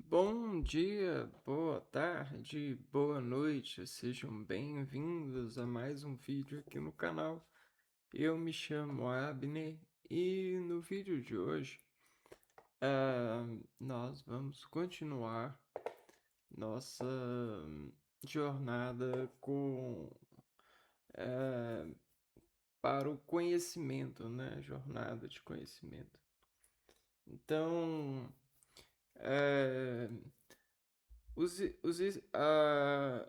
Bom dia, boa tarde, boa noite, sejam bem-vindos a mais um vídeo aqui no canal. Eu me chamo Abner e no vídeo de hoje nós vamos continuar nossa jornada ah, para o conhecimento, né? Jornada de conhecimento. Então, eh,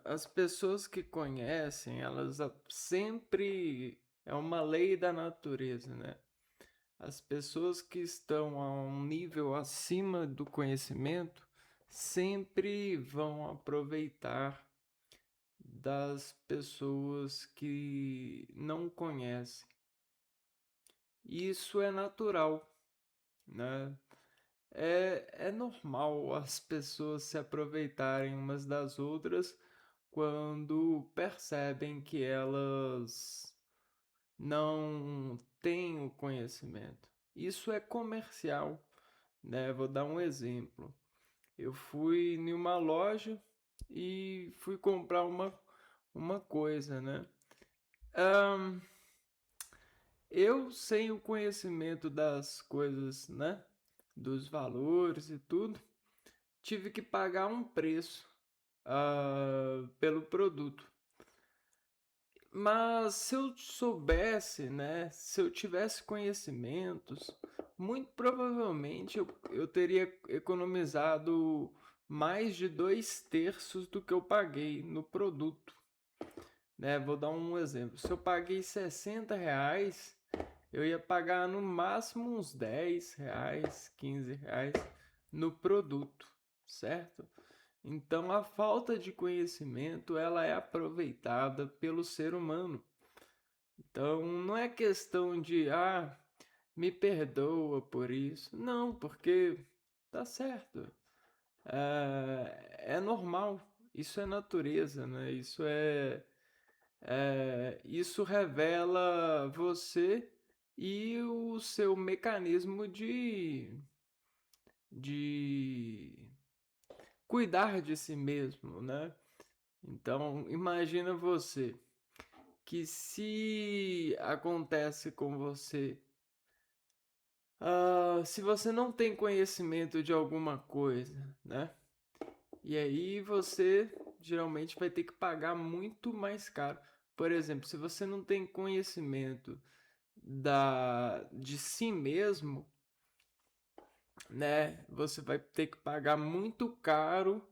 as pessoas que conhecem, sempre é uma lei da natureza, né? As pessoas que estão a um nível acima do conhecimento sempre vão aproveitar das pessoas que não conhecem. Isso é natural, né? É normal as pessoas se aproveitarem umas das outras quando percebem que elas não têm o conhecimento. Isso é comercial, né? Vou dar um exemplo. Eu fui em uma loja e fui comprar uma coisa, né? Ahn, eu sem o conhecimento das coisas, né? Dos valores e tudo, tive que pagar um preço pelo produto. Mas se eu soubesse, né, se eu tivesse conhecimentos, muito provavelmente eu teria economizado mais de 2/3 do que eu paguei no produto, né? Vou dar um exemplo. Se eu paguei R$ 60, eu ia pagar no máximo uns R$ 10, R$ 15 no produto, certo? Então a falta de conhecimento ela é aproveitada pelo ser humano. Então não é questão de me perdoa por isso. Não, porque tá certo. É normal. Isso é natureza, né? Isso revela você e o seu mecanismo de cuidar de si mesmo, né? Então, imagina você que se acontece com você, se você não tem conhecimento de alguma coisa, né? E aí você geralmente vai ter que pagar muito mais caro. Por exemplo, se você não tem conhecimento de si mesmo, né? Você vai ter que pagar muito caro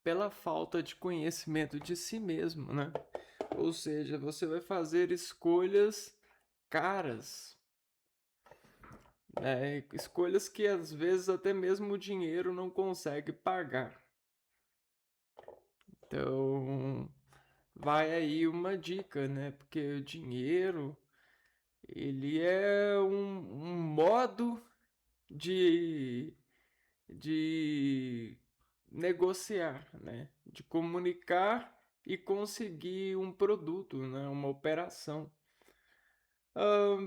pela falta de conhecimento de si mesmo, né? Ou seja, você vai fazer escolhas caras, né? Escolhas que às vezes até mesmo o dinheiro não consegue pagar. Então, vai aí uma dica, né? Porque o dinheiro, ele é um modo de, de negociar, né? De comunicar e conseguir um produto, né? Uma operação.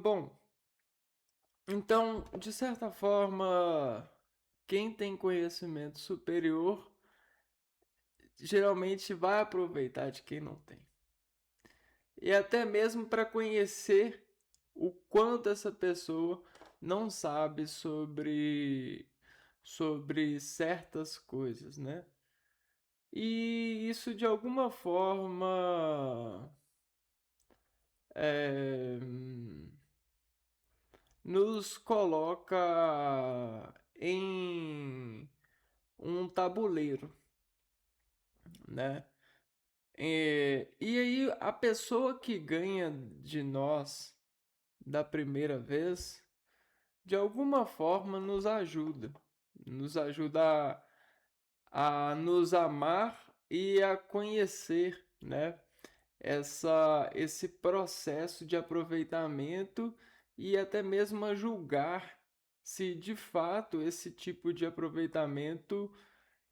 Bom, então, de certa forma, quem tem conhecimento superior geralmente vai aproveitar de quem não tem. E até mesmo para conhecer o quanto essa pessoa não sabe sobre certas coisas, né? E isso de alguma forma é, nos coloca em um tabuleiro, né? E aí a pessoa que ganha de nós da primeira vez, de alguma forma nos ajuda a nos amar e a conhecer, né? Esse processo de aproveitamento e até mesmo a julgar se de fato esse tipo de aproveitamento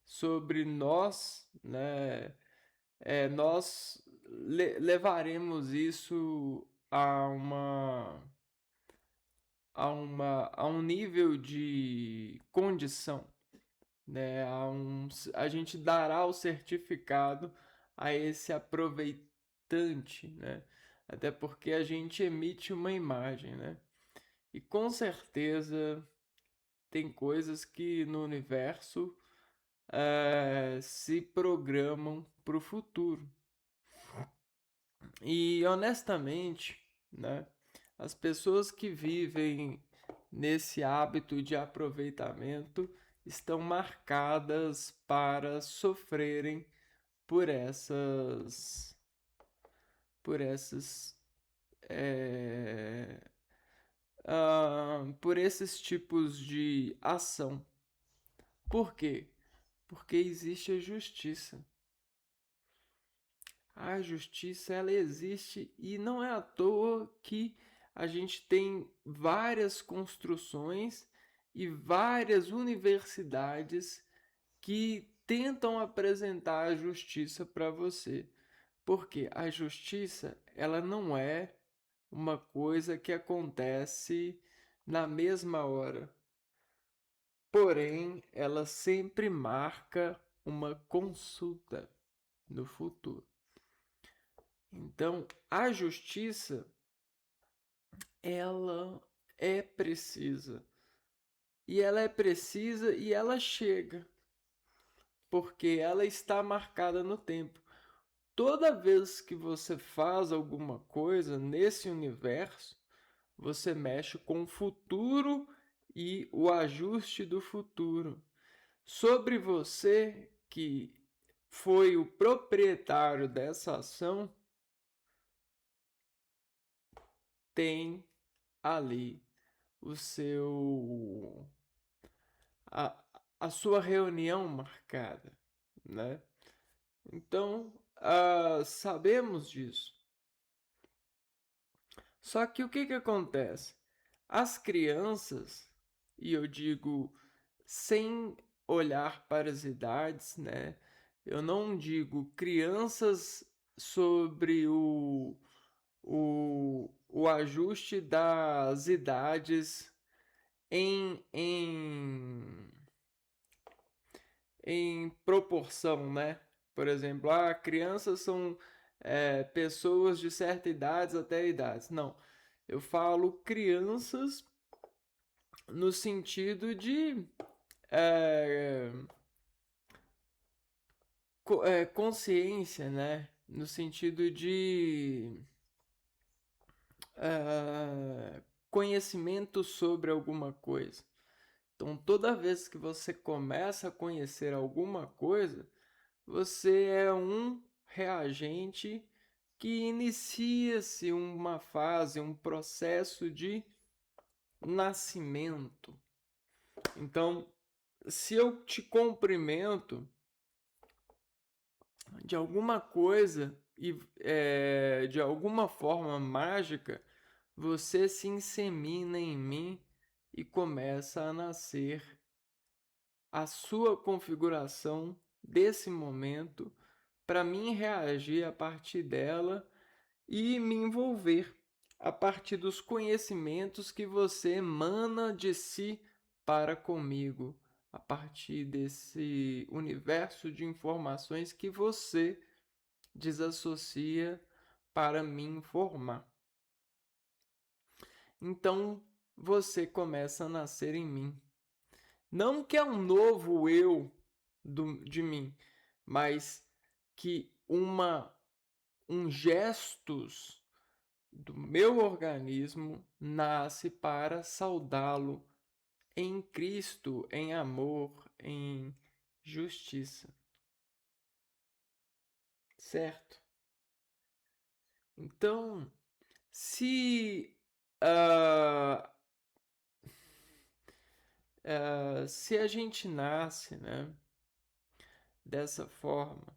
sobre nós, né, nós levaremos isso a um nível de condição, né? A gente dará o certificado a esse aproveitante, né? Até porque a gente emite uma imagem, né? E com certeza tem coisas que no universo se programam para o futuro. E honestamente, né, as pessoas que vivem nesse hábito de aproveitamento estão marcadas para sofrerem por essas é, por esses tipos de ação. Por quê? Porque existe a justiça. A justiça ela existe e não é à toa que a gente tem várias construções e várias universidades que tentam apresentar a justiça para você. Porque a justiça ela não é uma coisa que acontece na mesma hora. Porém, ela sempre marca uma consulta no futuro. Então, a justiça, ela é precisa. E ela é precisa e ela chega, porque ela está marcada no tempo. Toda vez que você faz alguma coisa nesse universo, você mexe com o futuro e o ajuste do futuro. Sobre você, que foi o proprietário dessa ação, tem ali o seu a, a sua reunião marcada, né? Então, sabemos disso. Só que o que que acontece? As crianças, e eu digo sem olhar para as idades, né? Eu não digo crianças sobre o ajuste das idades em em proporção, né? Por exemplo, crianças são pessoas de certa idade até idades. Não, eu falo crianças no sentido de é, consciência, né? No sentido de conhecimento sobre alguma coisa. Então, toda vez que você começa a conhecer alguma coisa, você é um reagente que inicia-se uma fase, um processo de nascimento. Então, se eu te cumprimento de alguma coisa e de alguma forma mágica, você se insemina em mim e começa a nascer a sua configuração desse momento para mim reagir a partir dela e me envolver a partir dos conhecimentos que você emana de si para comigo, a partir desse universo de informações que você desassocia para me informar. Então você começa a nascer em mim. Não que é um novo eu de mim, mas que um gestos do meu organismo nasce para saudá-lo em Cristo, em amor, em justiça. Certo? Então, se ah, se a gente nasce, né, dessa forma,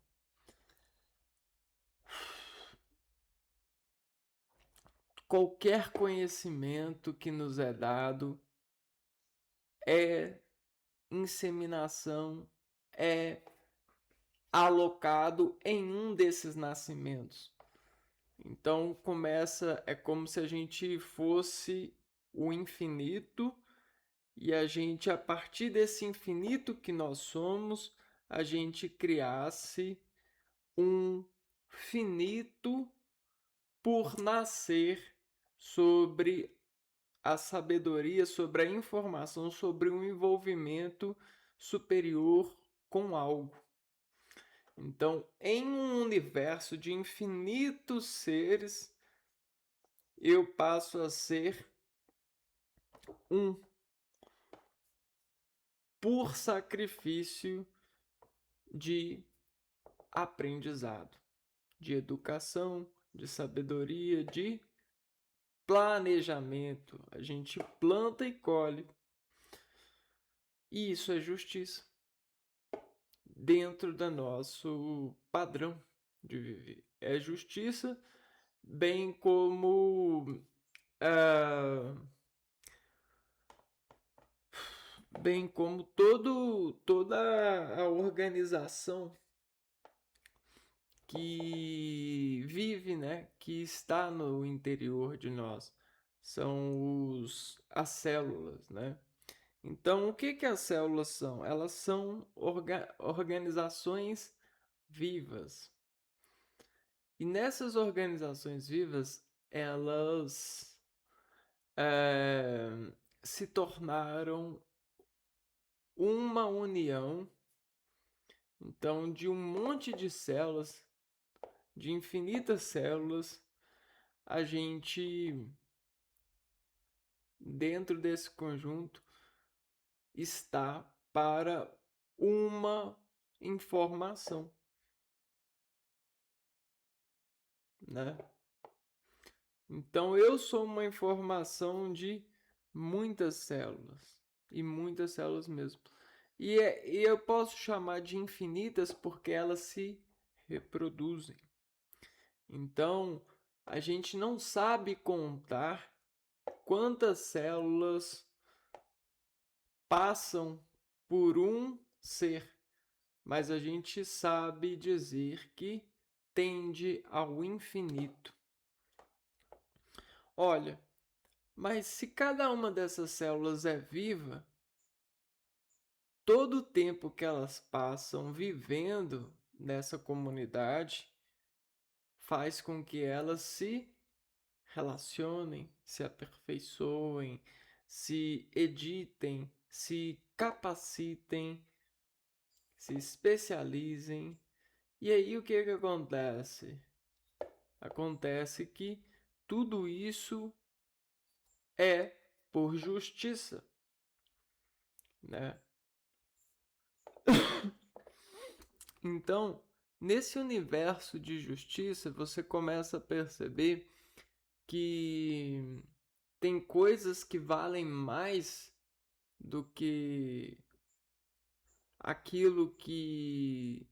qualquer conhecimento que nos é dado é inseminação, é alocado em um desses nascimentos. Então começa, é como se a gente fosse o infinito e a gente, a partir desse infinito que nós somos, a gente criasse um finito por nascer sobre a sabedoria, sobre a informação, sobre um envolvimento superior com algo. Então, em um universo de infinitos seres, eu passo a ser um por sacrifício de aprendizado, de educação, de sabedoria, de planejamento. A gente planta e colhe. E isso é justiça dentro do nosso padrão de viver. É justiça, bem como ah, toda a organização que vive, né, que está no interior de nós, são as células, né? Então, o que as células são? Elas são organizações vivas. E nessas organizações vivas, elas se tornaram uma união, então, de um monte de células, de infinitas células, a gente, dentro desse conjunto, está para uma informação, né? Então, eu sou uma informação de muitas células, e muitas células mesmo. E eu posso chamar de infinitas porque elas se reproduzem. Então, a gente não sabe contar quantas células passam por um ser, mas a gente sabe dizer que tende ao infinito. Olha, mas se cada uma dessas células é viva, todo o tempo que elas passam vivendo nessa comunidade faz com que elas se relacionem, se aperfeiçoem, se editem, se capacitem, se especializem. E aí o que acontece? Acontece que tudo isso é por justiça, né? Então, nesse universo de justiça, você começa a perceber que tem coisas que valem mais do que aquilo que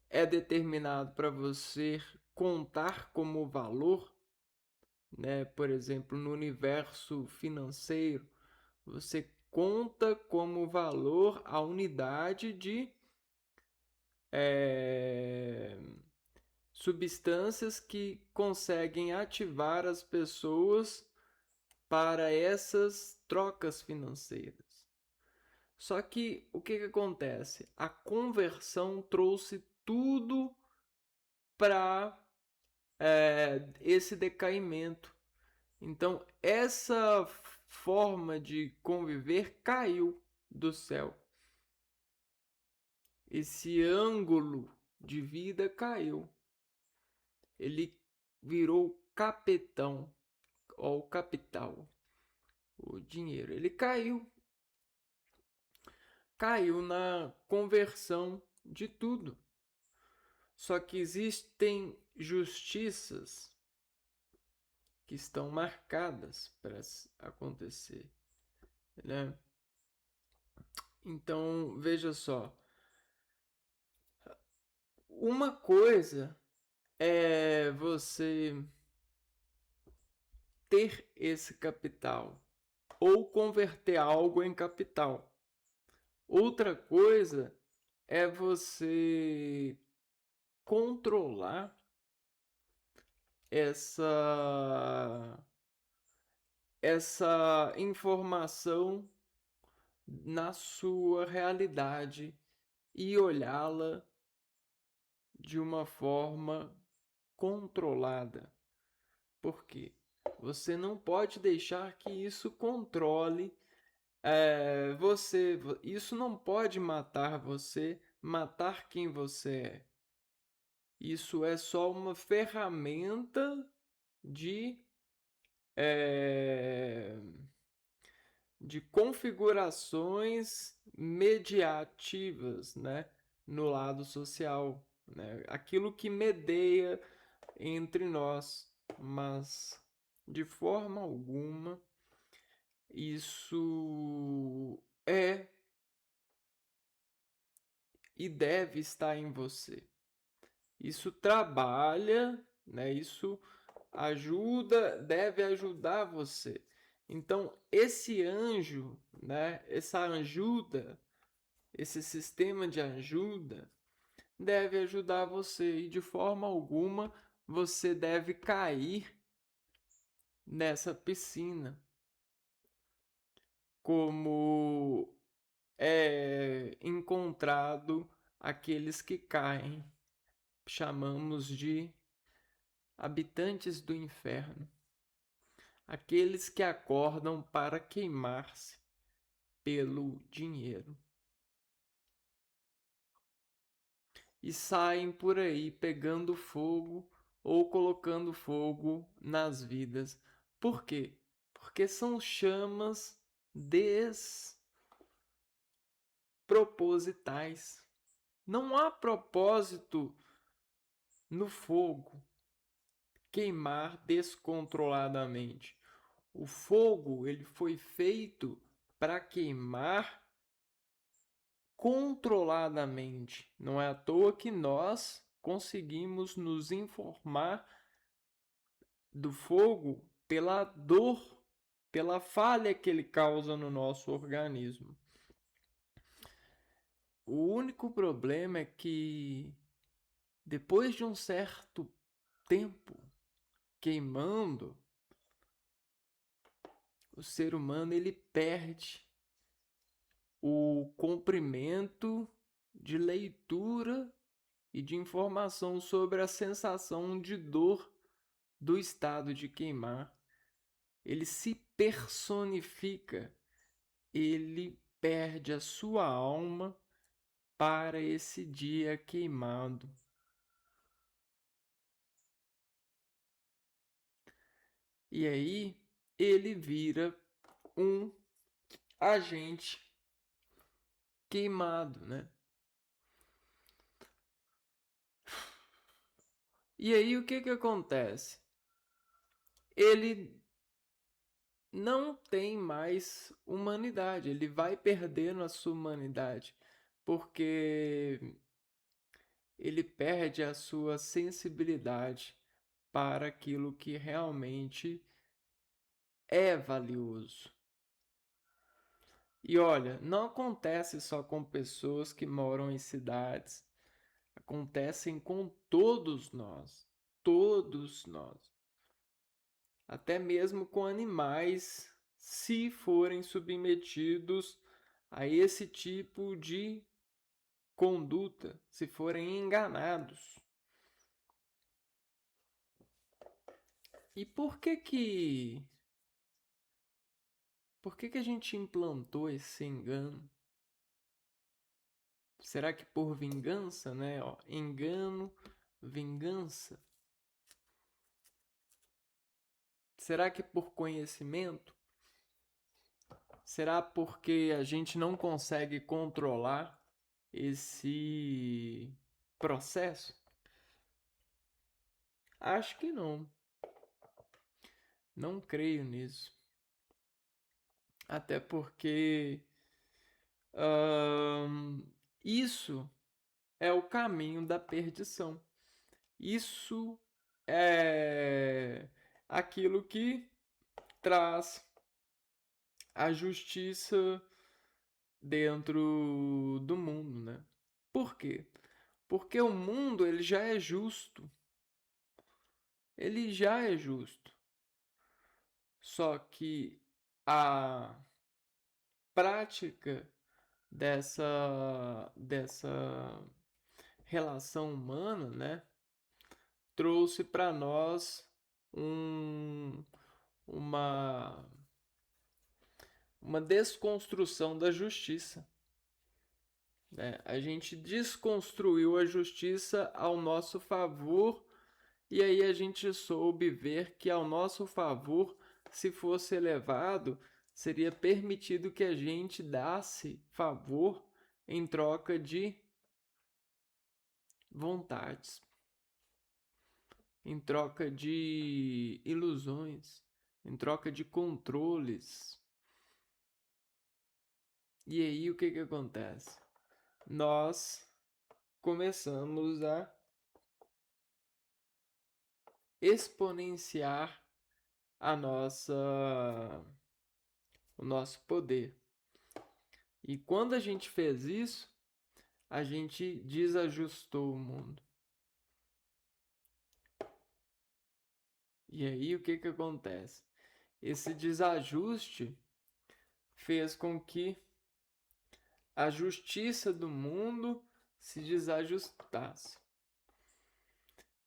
é determinado para você contar como valor, né? Por exemplo, no universo financeiro, você conta como valor a unidade de eh, substâncias que conseguem ativar as pessoas para essas trocas financeiras. Só que o que acontece? A conversão trouxe tudo para esse decaimento. Então, essa forma de conviver caiu do céu. Esse ângulo de vida caiu. Ele virou capitão, ou capital, o dinheiro. Ele caiu na conversão de tudo. Só que existem justiças que estão marcadas para acontecer, né? Então, veja só. Uma coisa é você ter esse capital ou converter algo em capital. Outra coisa é você controlar essa informação na sua realidade e olhá-la de uma forma controlada. Por quê? Você não pode deixar que isso controle você. Isso não pode matar você, matar quem você é. Isso é só uma ferramenta de, eh, de configurações mediativas, né, no lado social, né? Aquilo que medeia entre nós, mas de forma alguma isso é e deve estar em você. Isso trabalha, né? Isso ajuda, deve ajudar você. Então, esse anjo, né? Essa ajuda, esse sistema de ajuda deve ajudar você e de forma alguma você deve cair nessa piscina, como é encontrado aqueles que caem, chamamos de habitantes do inferno, aqueles que acordam para queimar-se pelo dinheiro e saem por aí pegando fogo ou colocando fogo nas vidas. Por quê? Porque são chamas despropositais. Não há propósito no fogo queimar descontroladamente. O fogo, ele foi feito para queimar controladamente. Não é à toa que nós conseguimos nos informar do fogo pela dor, pela falha que ele causa no nosso organismo. O único problema é que depois de um certo tempo queimando, o ser humano ele perde o comprimento de leitura e de informação sobre a sensação de dor do estado de queimar. Ele se personifica, ele perde a sua alma para esse dia queimado. E aí ele vira um agente queimado, né? E aí o que acontece? Ele não tem mais humanidade, ele vai perdendo a sua humanidade, porque ele perde a sua sensibilidade para aquilo que realmente é valioso. E olha, não acontece só com pessoas que moram em cidades, acontecem com todos nós, todos nós. Até mesmo com animais, se forem submetidos a esse tipo de conduta, se forem enganados. E por que a gente implantou esse engano? Será que por vingança, né? Ó, engano, vingança. Será que por conhecimento? Será porque a gente não consegue controlar esse processo? Acho que não. Não creio nisso. Até porque hum, isso é o caminho da perdição. Isso é aquilo que traz a justiça dentro do mundo, né? Por quê? Porque o mundo ele já é justo. Ele já é justo. Só que a prática dessa relação humana, né, trouxe para nós um, uma, uma desconstrução da justiça. Né? A gente desconstruiu a justiça ao nosso favor, e aí a gente soube ver que ao nosso favor, se fosse elevado, seria permitido que a gente desse favor em troca de vontades, em troca de ilusões, em troca de controles. E aí o que que acontece? Nós começamos a exponenciar a o nosso poder. E quando a gente fez isso, a gente desajustou o mundo. E aí o que que acontece? Esse desajuste fez com que a justiça do mundo se desajustasse.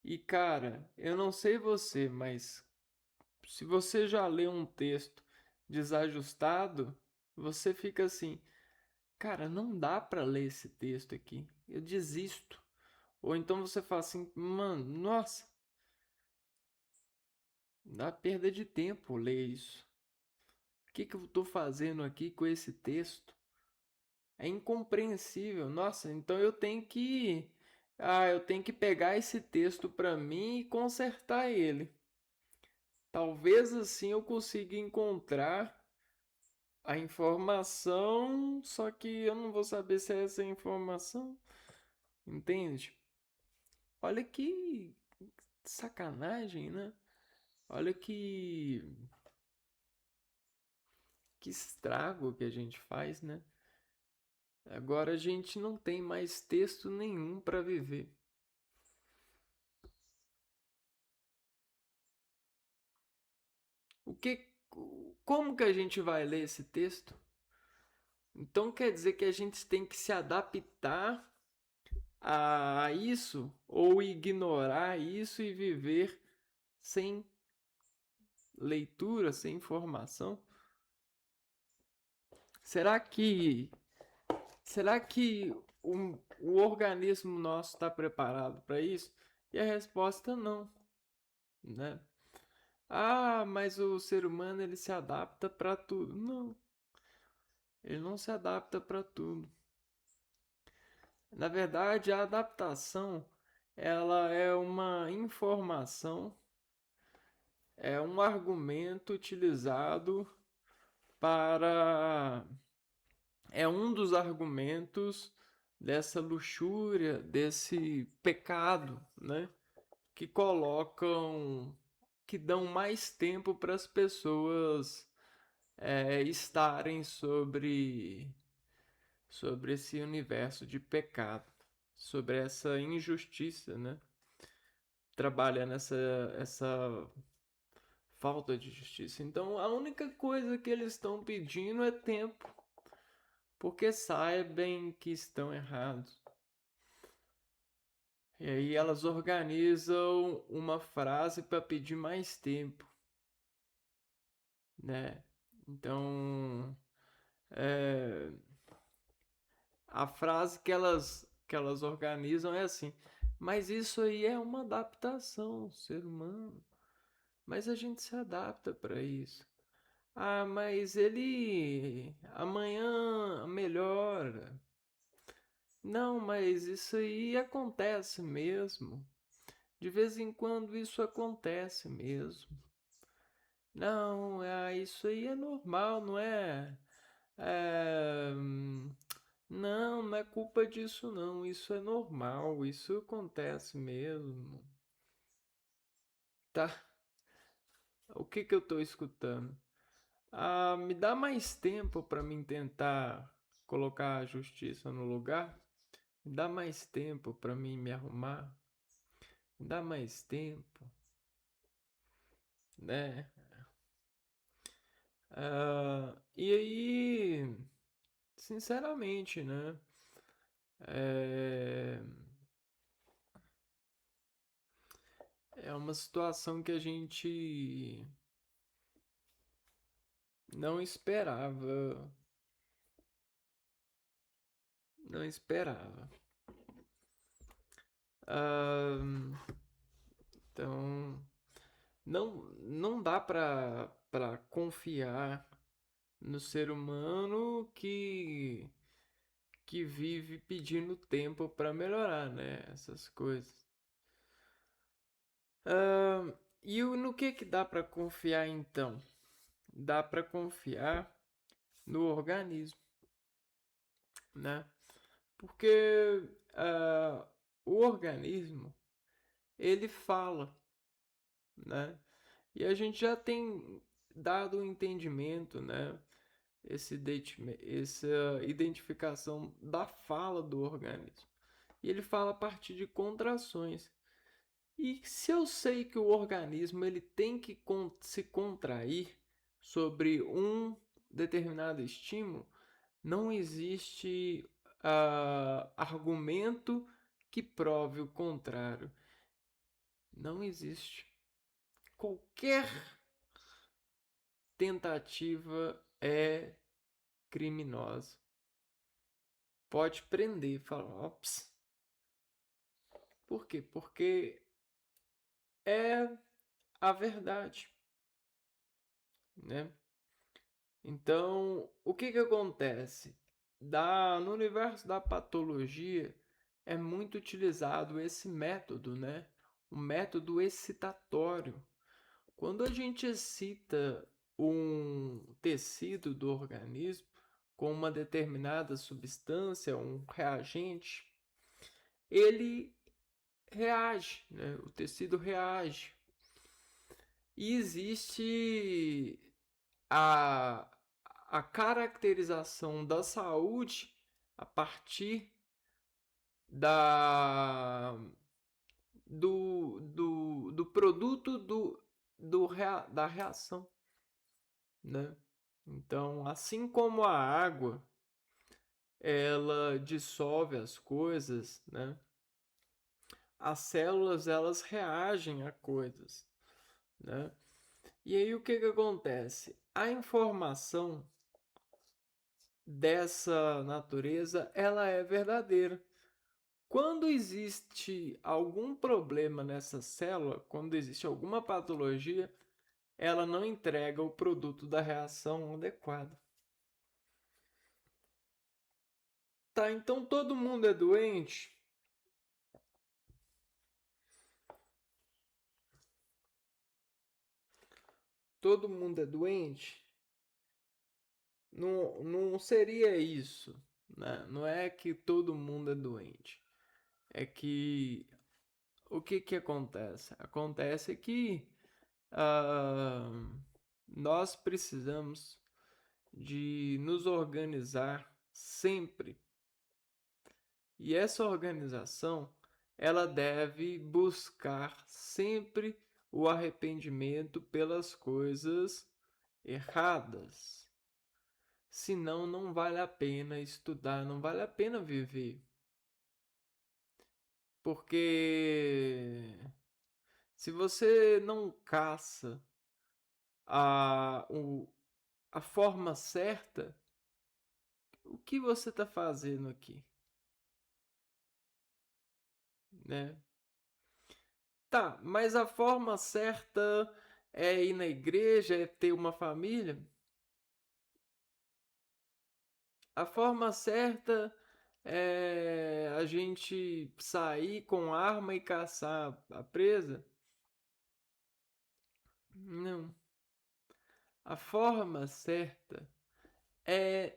E cara, eu não sei você, mas se você já leu um texto desajustado, você fica assim, cara, não dá para ler esse texto aqui. Eu desisto. Ou então você fala assim, mano, nossa, dá perda de tempo ler isso. O que que eu estou fazendo aqui com esse texto? É incompreensível. Nossa, então eu tenho que pegar esse texto para mim e consertar ele. Talvez assim eu consiga encontrar a informação, só que eu não vou saber se é essa informação, entende? Olha que sacanagem, né? Olha que estrago que a gente faz, né? Agora a gente não tem mais texto nenhum para viver. O que, como que a gente vai ler esse texto? Então quer dizer que a gente tem que se adaptar a isso ou ignorar isso e viver sem leitura, sem informação? Será que será que o organismo nosso está preparado para isso? E a resposta não, né? Ah, mas o ser humano ele se adapta para tudo. Não, ele não se adapta para tudo. Na verdade, a adaptação ela é uma informação, é um argumento utilizado para é um dos argumentos dessa luxúria, desse pecado, né? Que colocam, que dão mais tempo para as pessoas estarem sobre esse universo de pecado, sobre essa injustiça, né? Trabalha nessa essa falta de justiça. Então, a única coisa que eles estão pedindo é tempo, porque sabem que estão errados. E aí elas organizam uma frase para pedir mais tempo, né? Então, é, a frase que elas organizam é assim: mas isso aí é uma adaptação, ser humano. Mas a gente se adapta para isso. Ah, mas ele amanhã melhora. Não, mas isso aí acontece mesmo. De vez em quando isso acontece mesmo. Não, isso aí é normal, não é? É, não, não é culpa disso, não. Isso é normal, isso acontece mesmo. Tá? O que que eu tô escutando? Ah, me dá mais tempo para mim tentar colocar a justiça no lugar? Me dá mais tempo para mim me arrumar? Me dá mais tempo, né? E aí. sinceramente, né? É, é uma situação que a gente não esperava, não esperava. Ah, então, não dá para confiar no ser humano que vive pedindo tempo para melhorar, né? Essas coisas. No que dá para confiar então? Dá para confiar no organismo, né? Porque o organismo ele fala, né? E a gente já tem dado um entendimento, né? Essa identificação da fala do organismo. E ele fala a partir de contrações. E se eu sei que o organismo ele tem que se contrair sobre um determinado estímulo, não existe argumento que prove o contrário. Não existe. Qualquer tentativa é criminosa. Pode prender, falar, ops. Por quê? Porque é a verdade, né? Então, o que acontece? No universo da patologia é muito utilizado esse método, né? O método excitatório. Quando a gente excita um tecido do organismo com uma determinada substância, um reagente, ele reage, né? O tecido reage. E existe a, a caracterização da saúde a partir da, do produto da reação, né? Então, assim como a água, ela dissolve as coisas, né? As células, elas reagem a coisas, né? E aí o que acontece? A informação dessa natureza, ela é verdadeira. Quando existe algum problema nessa célula, quando existe alguma patologia, ela não entrega o produto da reação adequado. Tá, então todo mundo é doente? Todo mundo é doente? Não seria isso, né? Não é que todo mundo é doente. É que o que acontece? Acontece que ah, nós precisamos de nos organizar sempre. E essa organização, ela deve buscar sempre o arrependimento pelas coisas erradas. Senão, não vale a pena estudar, não vale a pena viver. Porque se você não caça a, o, a forma certa, o que você está fazendo aqui, né? Tá, mas a forma certa é ir na igreja, é ter uma família? A forma certa é a gente sair com arma e caçar a presa? Não. A forma certa é,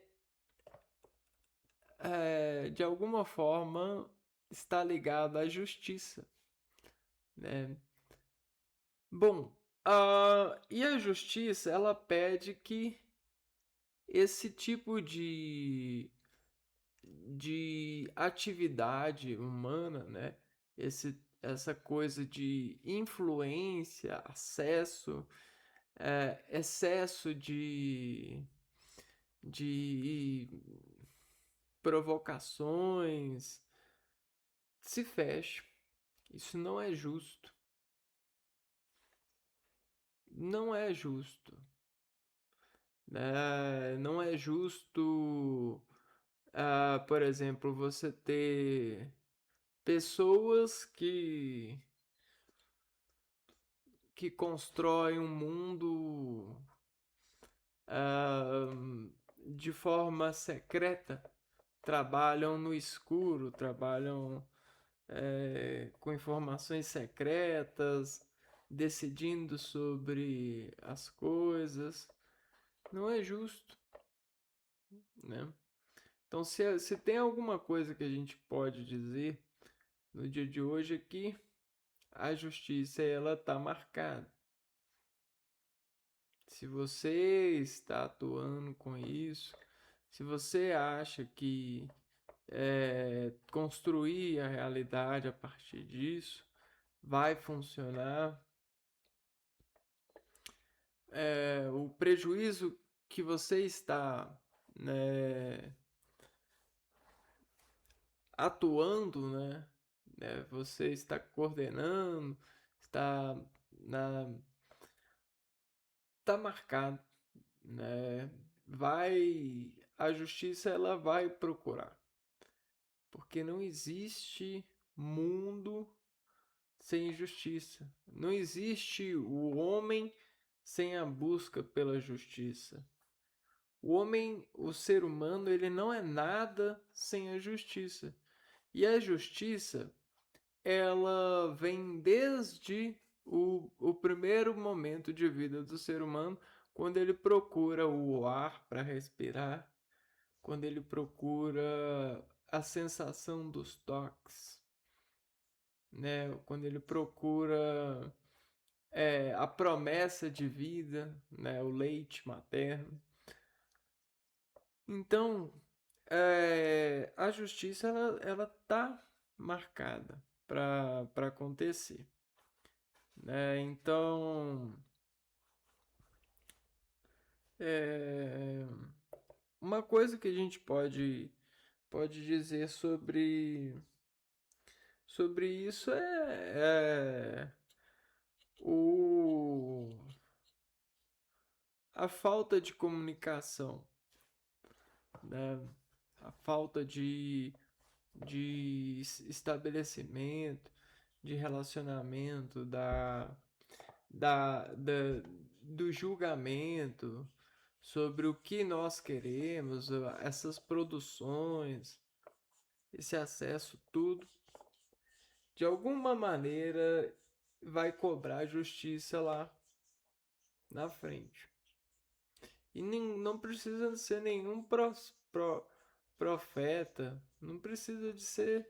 de alguma forma, está ligada à justiça, né? Bom, e a justiça, ela pede que esse tipo de atividade humana, né? Essa coisa de influência, acesso, excesso de provocações, se feche. Isso não é justo. Não é justo, né? Não é justo, por exemplo, você ter pessoas que constroem um mundo ah, de forma secreta, trabalham no escuro, trabalham com informações secretas, decidindo sobre as coisas. Não é justo, né? Então, se tem alguma coisa que a gente pode dizer no dia de hoje é que a justiça ela está marcada. Se você está atuando com isso, se você acha que construir a realidade a partir disso vai funcionar, o prejuízo que você está, né, atuando, você está coordenando, está na, tá marcado, né? A justiça ela vai procurar, porque não existe mundo sem justiça. Não existe o homem sem a busca pela justiça. O homem, o ser humano, ele não é nada sem a justiça. E a justiça, ela vem desde o primeiro momento de vida do ser humano, quando ele procura o ar para respirar, quando ele procura a sensação dos toques, né? Quando ele procura a promessa de vida, né? O leite materno. Então, a justiça ela tá marcada para acontecer, né? Então, é, uma coisa que a gente pode dizer sobre isso é o, a falta de comunicação, né? A falta de estabelecimento, de relacionamento, do julgamento sobre o que nós queremos, essas produções, esse acesso, tudo, de alguma maneira vai cobrar justiça lá na frente. E não precisa ser nenhum profeta, não precisa de ser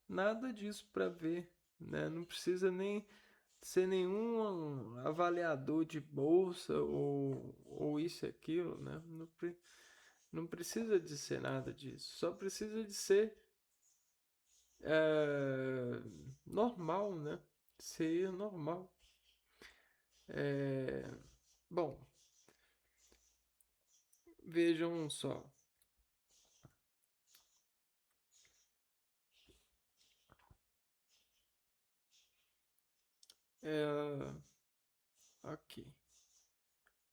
nada disso para ver, né? Não precisa nem ser nenhum avaliador de bolsa ou isso e aquilo, né? Não precisa de ser nada disso, só precisa de ser é, normal, né? Ser normal. É, bom, vejam só. É, aqui.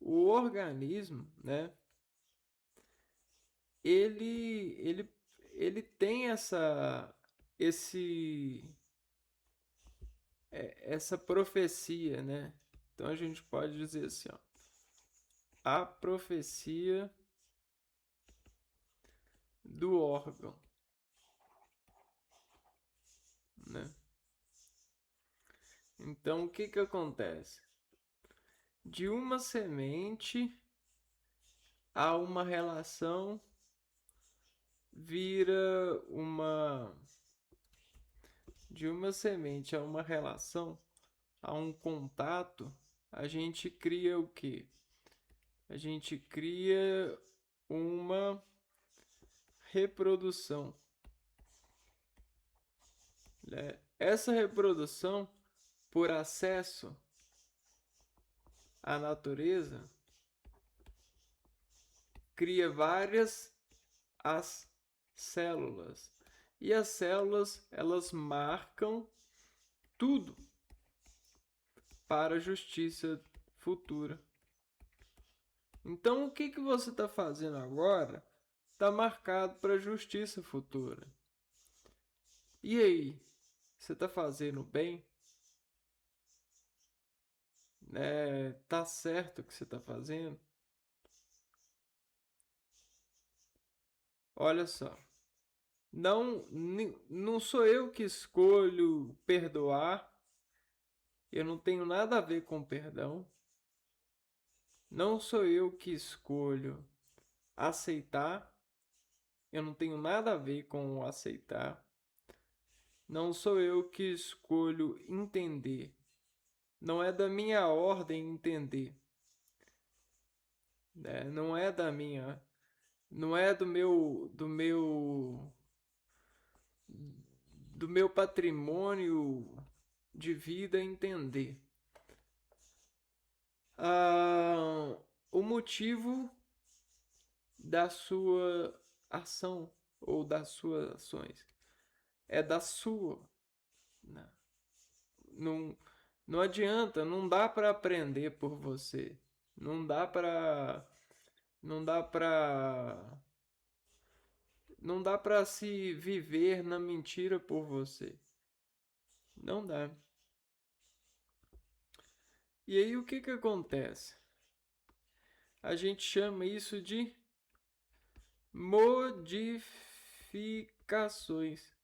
O organismo, né? Ele, ele, ele tem esse, essa profecia, né? Então a gente pode dizer assim, ó, a profecia do órgão, né? Então o que que acontece? De uma semente a uma relação vira uma de uma semente a uma relação, a um contato, a gente cria o quê? A gente cria uma reprodução, né? Essa reprodução, por acesso à natureza, cria várias as células. E as células, elas marcam tudo para a justiça futura. Então, o que você está fazendo agora está marcado para a justiça futura. E aí, você está fazendo bem? Tá certo o que você está fazendo? Olha só, não sou eu que escolho perdoar, eu não tenho nada a ver com perdão. Não sou eu que escolho aceitar, eu não tenho nada a ver com aceitar. Não sou eu que escolho entender, não é da minha ordem entender, né? Não é do meu patrimônio de vida entender. O motivo da sua ação ou das suas ações é da sua, né? Não, não adianta, não dá para aprender por você. Não dá para não dá para não dá para se viver na mentira por você. Não dá. E aí o que acontece? A gente chama isso de modificações.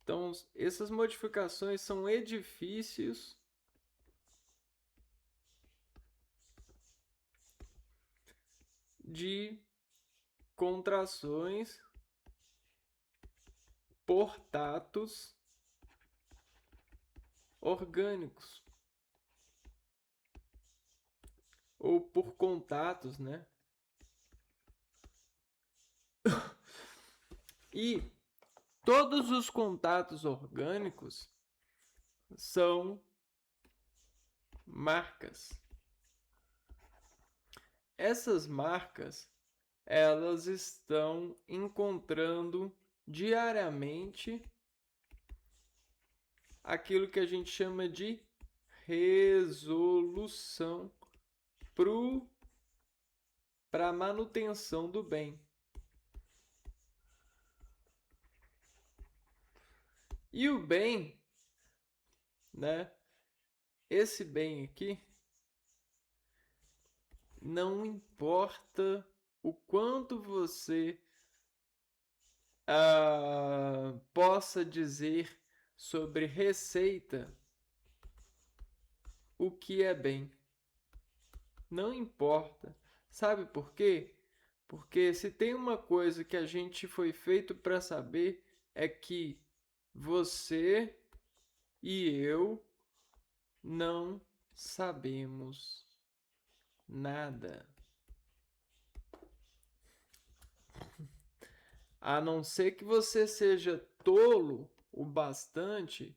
Então, essas modificações são edifícios de contrações por tatos orgânicos ou por contatos, né? E todos os contatos orgânicos são marcas. Essas marcas, elas estão encontrando diariamente aquilo que a gente chama de resolução para a manutenção do bem. E o bem, né? Esse bem aqui, não importa o quanto você possa dizer sobre receita, o que é bem. Não importa. Sabe por quê? Porque se tem uma coisa que a gente foi feito para saber é que você e eu não sabemos nada. A não ser que você seja tolo o bastante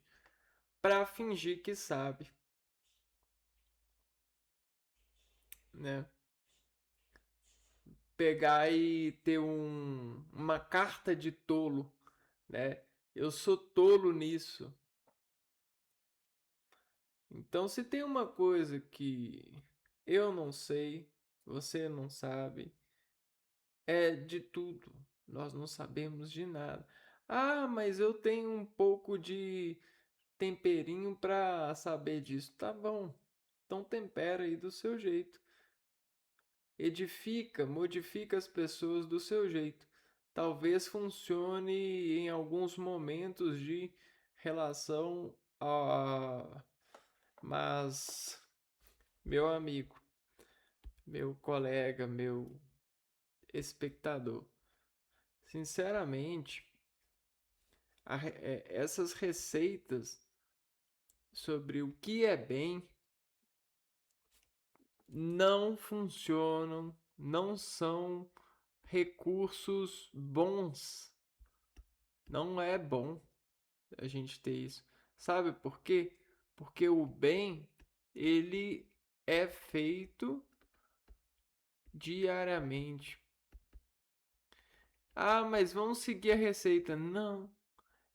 para fingir que sabe, né? Pegar e ter uma carta de tolo, né? Eu sou tolo nisso. Então, se tem uma coisa que eu não sei, você não sabe, é de tudo. Nós não sabemos de nada. Ah, mas eu tenho um pouco de temperinho para saber disso. Tá bom. Então tempera aí do seu jeito. Edifica, modifica as pessoas do seu jeito. Talvez funcione em alguns momentos de relação a... Mas, meu amigo, meu colega, meu espectador, sinceramente, essas receitas sobre o que é bem não funcionam, não são recursos bons. Não é bom a gente ter isso. Sabe por quê? Porque o bem, ele é feito diariamente. Ah, mas vamos seguir a receita. Não.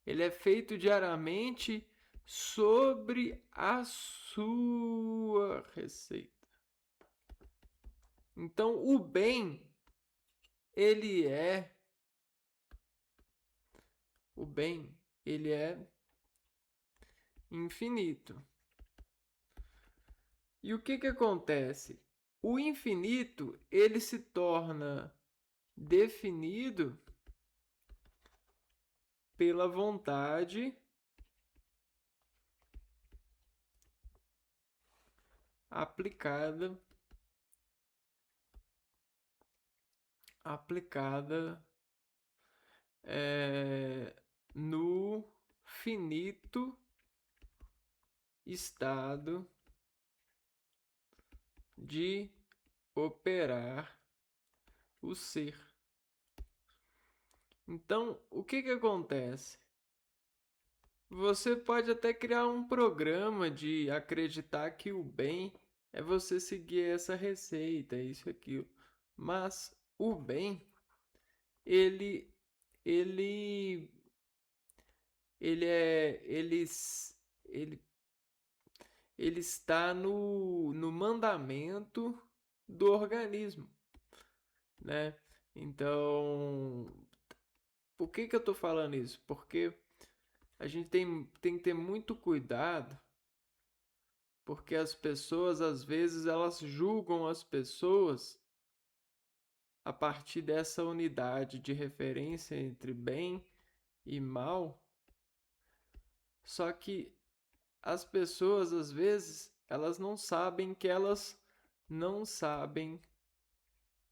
Ele é feito diariamente sobre a sua receita. Então, o bem, ele é o bem, ele é infinito. E o que acontece? O infinito, ele se torna definido pela vontade aplicada aplicada no finito estado de operar o ser. Então, o que acontece? Você pode até criar um programa de acreditar que o bem é você seguir essa receita, isso, aquilo. Mas o bem, ele, ele, ele, ele está no mandamento do organismo, né? Então, por que eu estou falando isso? Porque a gente tem que ter muito cuidado, porque as pessoas, às vezes, elas julgam as pessoas a partir dessa unidade de referência entre bem e mal. Só que as pessoas, às vezes, elas não sabem que elas não sabem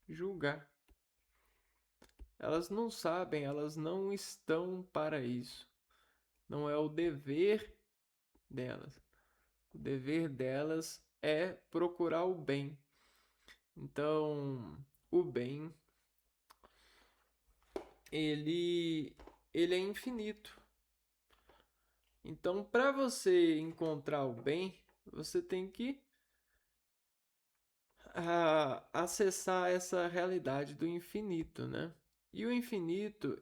julgar. Elas não sabem, elas não estão para isso. Não é o dever delas. O dever delas é procurar o bem. Então, o bem, ele, ele é infinito. Então, para você encontrar o bem, você tem que acessar essa realidade do infinito, né? E o infinito,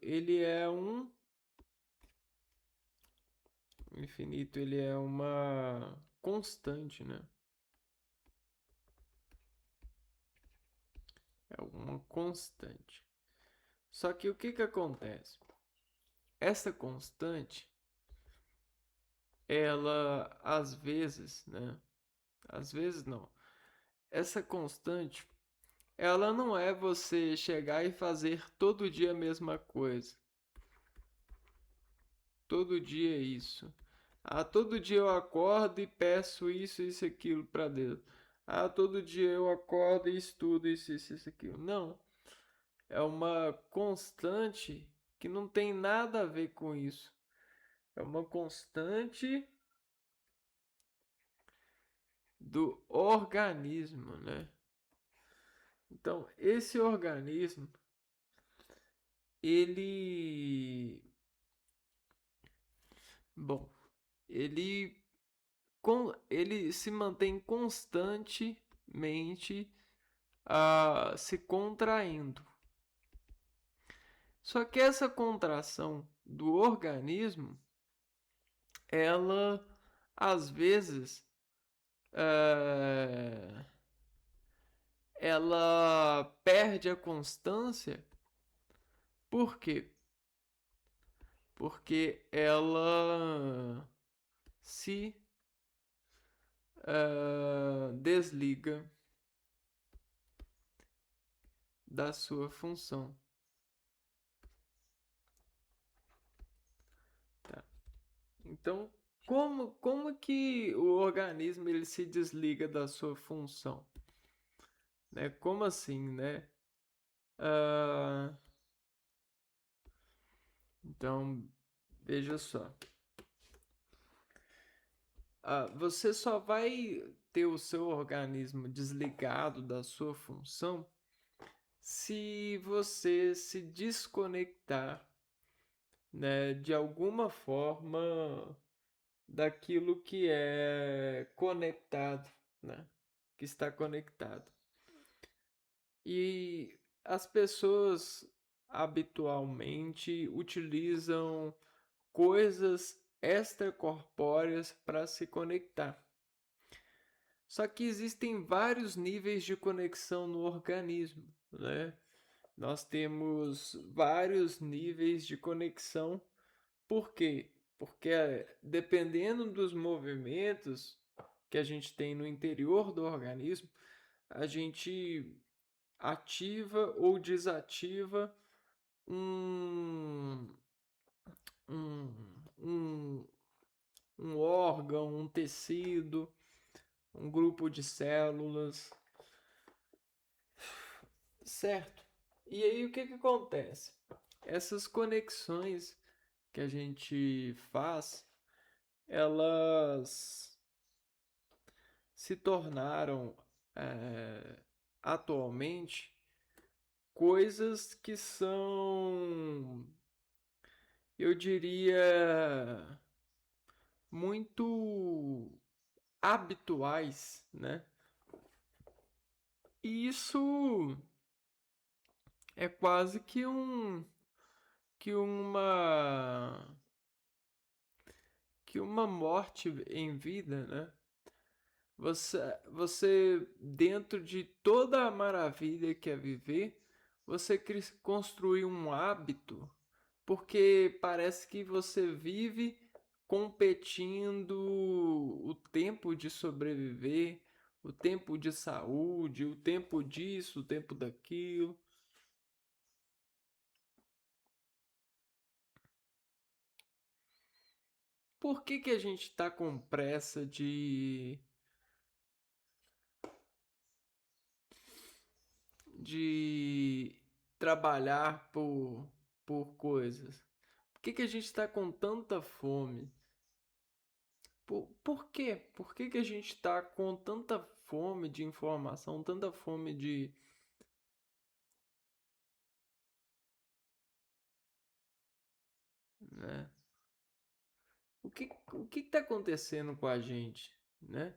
o infinito, ele é uma constante, né? É uma constante. Só que o que acontece? Essa constante, ela às vezes, né? Às vezes não. Essa constante, ela não é você chegar e fazer todo dia a mesma coisa. Todo dia é isso. Ah, todo dia eu acordo e peço isso, isso, aquilo para Deus. Ah, todo dia eu acordo e estudo isso, aquilo. Não. É uma constante que não tem nada a ver com isso. É uma constante do organismo, né? Então, esse organismo, ele, bom, ele, ele se mantém constantemente se contraindo. Só que essa contração do organismo, ela, às vezes, eh, ela perde a constância. Por quê? Porque ela se desliga da sua função. Tá? Então, como que o organismo ele se desliga da sua função? Né? Como assim, né? Ah, então, veja só. Você só vai ter o seu organismo desligado da sua função se você se desconectar, né, de alguma forma daquilo que é conectado, né, que está conectado. E as pessoas, habitualmente utilizam coisas extracorpóreas para se conectar. Só que existem vários níveis de conexão no organismo, né? Nós temos vários níveis de conexão. Por quê? Porque dependendo dos movimentos que a gente tem no interior do organismo, a gente ativa ou desativa um, um, um, um órgão, um tecido, um grupo de células, certo? E aí o que que acontece? Essas conexões que a gente faz, elas se tornaram atualmente coisas que são, eu diria, muito habituais, né? E isso é quase que uma morte em vida, né? Você dentro de toda a maravilha que é viver, você construir um hábito, porque parece que você vive competindo o tempo de sobreviver, o tempo de saúde, o tempo disso, o tempo daquilo. Por que que a gente está com pressa de trabalhar por coisas? Por que que a gente está com tanta fome? Por quê? Por que que a gente está com tanta fome de informação, tanta fome de, né? O que está acontecendo com a gente, né?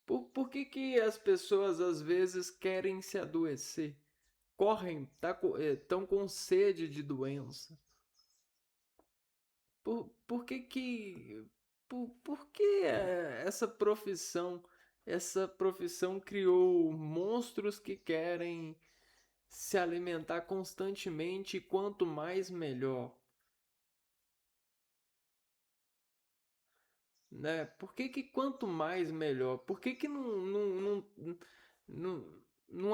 Por que que as pessoas às vezes querem se adoecer? Correm, estão com sede de doença. Por que que por que essa profissão criou monstros que querem se alimentar constantemente e quanto mais melhor, né? Por que que quanto mais melhor? Por que que não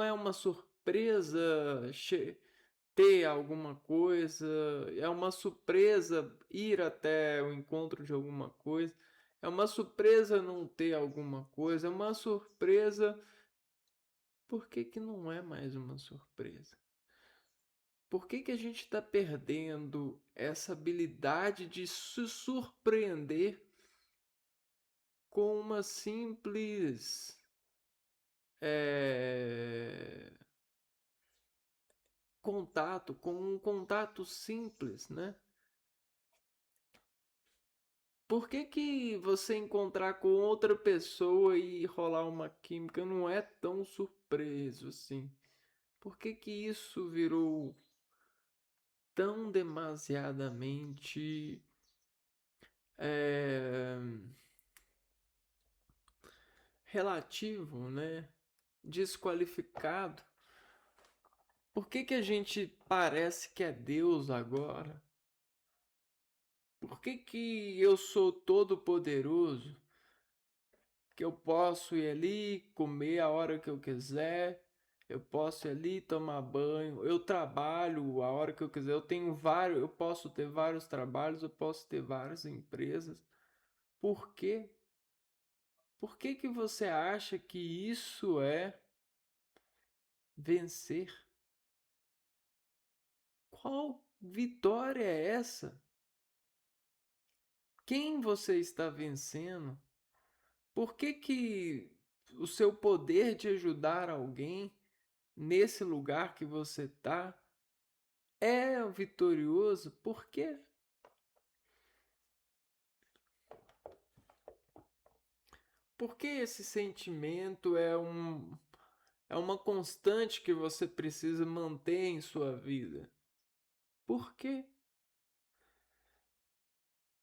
é uma surpresa ter alguma coisa? É uma surpresa ir até o encontro de alguma coisa? É uma surpresa não ter alguma coisa? É uma surpresa. Por que que não é mais uma surpresa? Por que que a gente está perdendo essa habilidade de se surpreender com uma simples eh, contato, com um contato simples, né? Por que que você encontrar com outra pessoa e rolar uma química não é tão surpreso assim? Por que que isso virou tão demasiadamente eh, relativo, né? Desqualificado? Por que que a gente parece que é Deus agora? Por que que eu sou todo poderoso? Que eu posso ir ali comer a hora que eu quiser, eu posso ir ali tomar banho, eu trabalho a hora que eu quiser, eu posso ter vários trabalhos, eu posso ter várias empresas. Por quê? Por que que você acha que isso é vencer? Qual vitória é essa? Quem você está vencendo? Por que que o seu poder de ajudar alguém nesse lugar que você está é vitorioso? Por quê? Porque esse sentimento É uma constante que você precisa manter em sua vida. Por quê?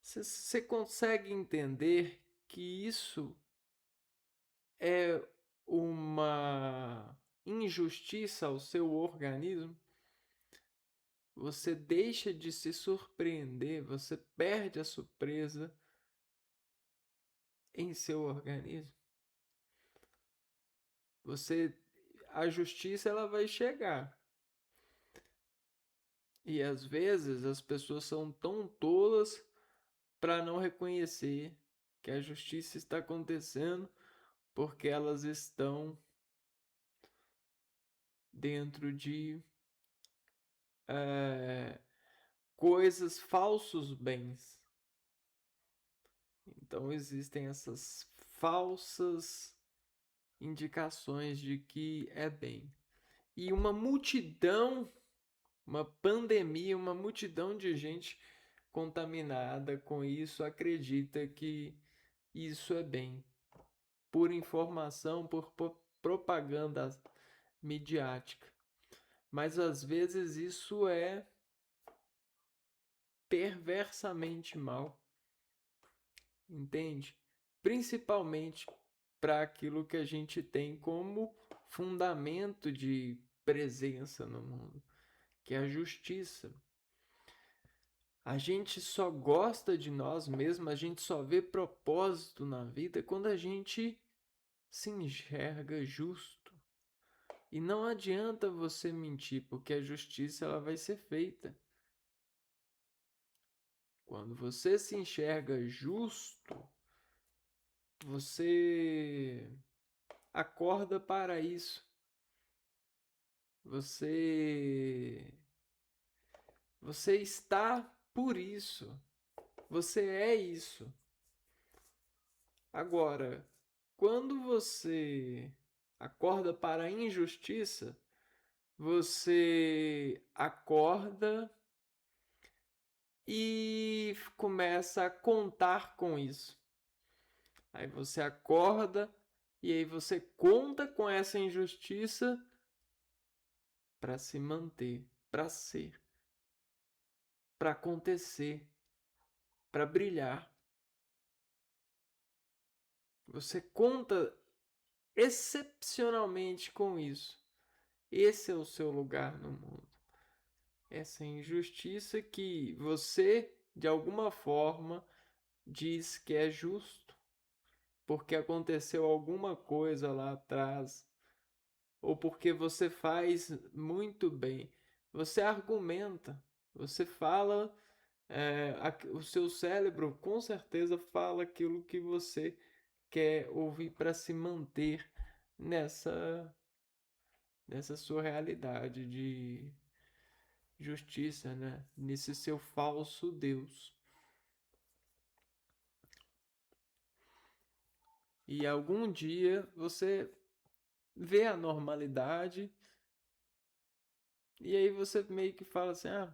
Você consegue entender que isso é uma injustiça ao seu organismo? Você deixa de se surpreender, você perde a surpresa em seu organismo. A justiça ela vai chegar. E às vezes as pessoas são tão tolas para não reconhecer que a justiça está acontecendo porque elas estão dentro de eh, coisas, falsos bens. Então existem essas falsas indicações de que é bem. E uma pandemia, uma multidão de gente contaminada com isso acredita que isso é bem. Por informação, por propaganda midiática. Mas às vezes isso é perversamente mal, entende? Principalmente para aquilo que a gente tem como fundamento de presença no mundo, que é a justiça. A gente só gosta de nós mesmos, a gente só vê propósito na vida quando a gente se enxerga justo. E não adianta você mentir, porque a justiça ela vai ser feita. Quando você se enxerga justo, você acorda para isso. Você você está por isso. Você é isso. Agora, quando você acorda para a injustiça, você acorda e começa a contar com isso. Aí você acorda e aí você conta com essa injustiça para se manter, para ser, para acontecer, para brilhar. Você conta excepcionalmente com isso. Esse é o seu lugar no mundo. Essa injustiça que você, de alguma forma, diz que é justo, porque aconteceu alguma coisa lá atrás, ou porque você faz muito bem. Você argumenta, você fala, o seu cérebro com certeza fala aquilo que você quer ouvir para se manter nessa, nessa sua realidade de justiça, né? Nesse seu falso Deus. E algum dia você vê a normalidade e aí você meio que fala assim: ah,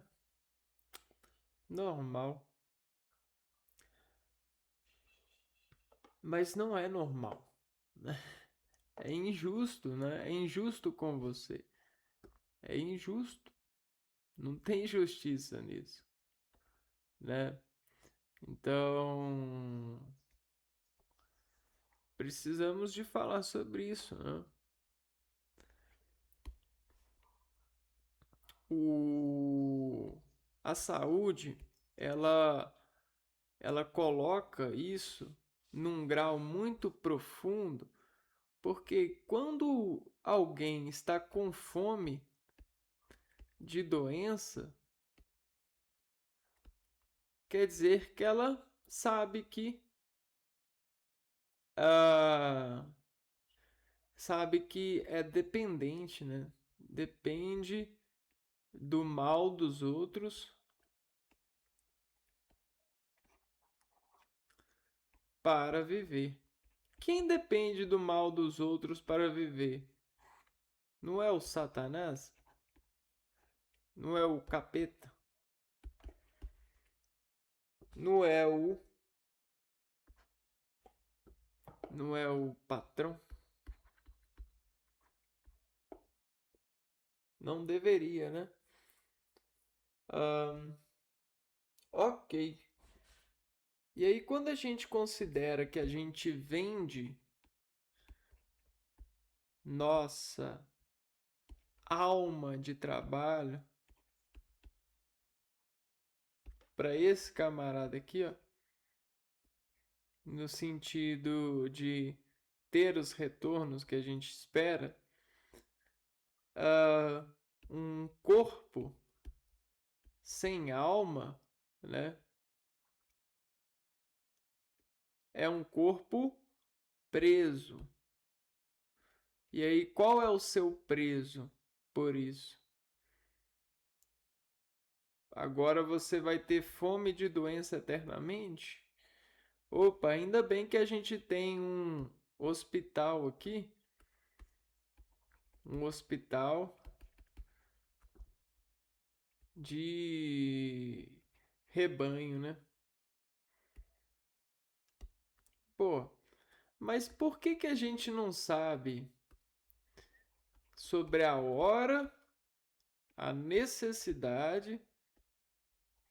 normal. Mas não é normal. É injusto, né? É injusto com você. É injusto. Não tem justiça nisso, né? Então, precisamos de falar sobre isso, né? O... A saúde, ela, ela coloca isso num grau muito profundo, porque quando alguém está com fome de doença, quer dizer que ela sabe que ah, sabe que é dependente, né? Depende do mal dos outros para viver. Quem depende do mal dos outros para viver? Não é o Satanás? Não é o capeta? Não é não é o patrão? Não deveria, né? Ahn, ok. E aí, quando a gente considera que a gente vende nossa alma de trabalho para esse camarada aqui, ó, no sentido de ter os retornos que a gente espera, ah, um corpo sem alma, né, é um corpo preso. E aí, qual é o seu preso por isso? Agora você vai ter fome de doença eternamente? Opa, ainda bem que a gente tem um hospital aqui, um hospital de rebanho, né? Pô, mas por que que a gente não sabe sobre a hora, a necessidade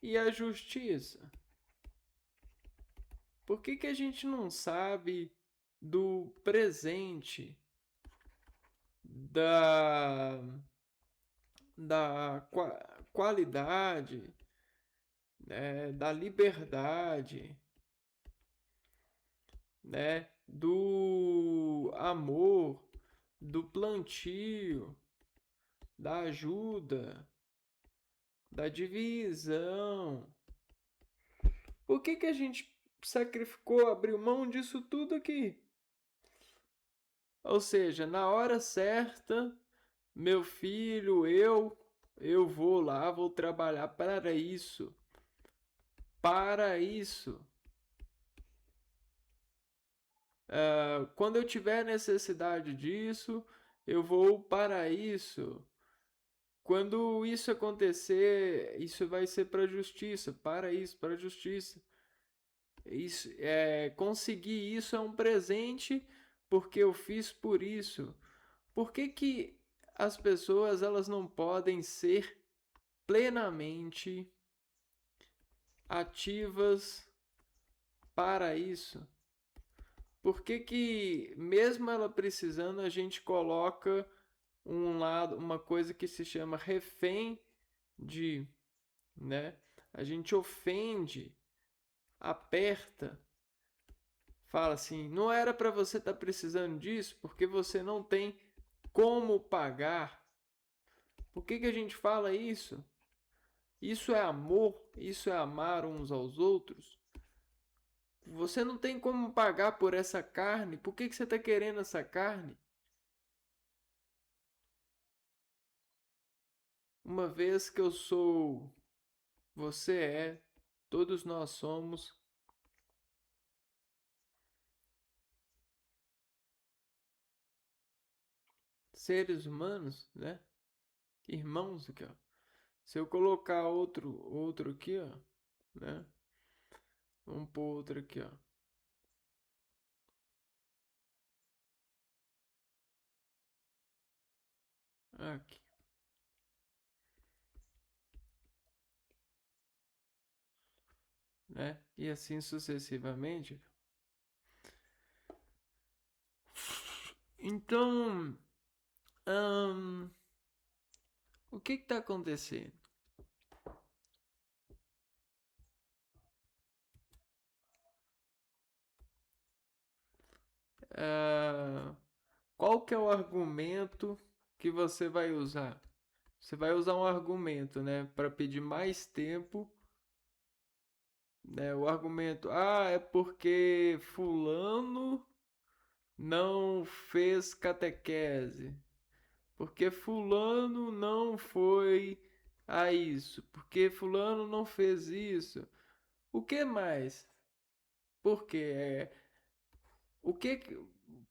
e a justiça? Por que que a gente não sabe do presente, da, qualidade, né, da liberdade, né, do amor, do plantio, da ajuda, da divisão? Por que que a gente sacrificou, abriu mão disso tudo aqui? Ou seja, na hora certa, meu filho, eu vou lá, vou trabalhar para isso. Para isso. Quando eu tiver necessidade disso, eu vou para isso. Quando isso acontecer, isso vai ser para a justiça, para isso, para a justiça. Isso, conseguir isso é um presente porque eu fiz por isso. Por que que as pessoas elas não podem ser plenamente ativas para isso? Por que que mesmo ela precisando a gente coloca um lado, uma coisa que se chama refém de, né? A gente ofende, aperta, fala assim, não era para você estar precisando disso porque você não tem como pagar. Por que que a gente fala isso? Isso é amor, isso é amar uns aos outros. Você não tem como pagar por essa carne, por que que você está querendo essa carne? Uma vez que eu sou, você é, todos nós somos seres humanos, né? Irmãos aqui, ó. Se eu colocar outro aqui, ó, né? Vamos pôr outro aqui, ó. Aqui, né? E assim sucessivamente. Então, hum, o que está acontecendo? Ah, qual que é o argumento que você vai usar? Você vai usar um argumento, né, para pedir mais tempo, né? O argumento, é porque fulano não fez catequese, porque fulano não foi a isso, porque fulano não fez isso. O que mais? Por quê? O que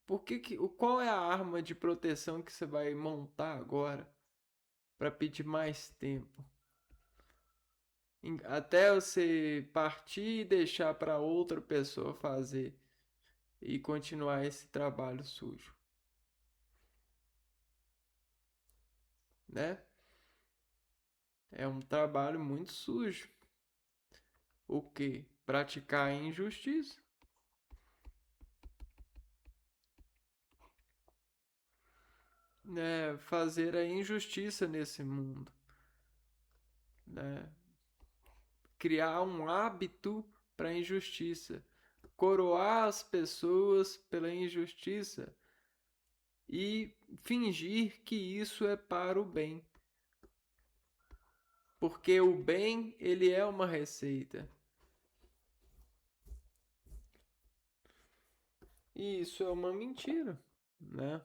por que, qual é a arma de proteção que você vai montar agora para pedir mais tempo? Até você partir e deixar para outra pessoa fazer e continuar esse trabalho sujo, né? É um trabalho muito sujo. O quê? Praticar a injustiça, né? Fazer a injustiça nesse mundo, né? Criar um hábito para a injustiça, coroar as pessoas pela injustiça e fingir que isso é para o bem, porque o bem ele é uma receita. E isso é uma mentira, né?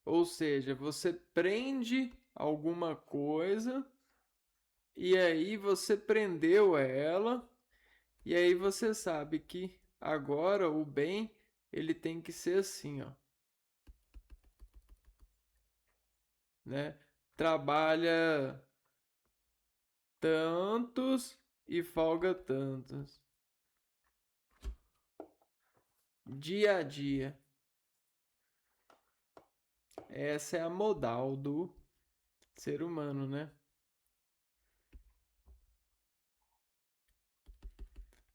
Ou seja, você prende alguma coisa e aí você prendeu ela e aí você sabe que agora o bem ele tem que ser assim, ó, né? Trabalha tantos e folga tantos. Dia a dia. Essa é a modal do ser humano, né?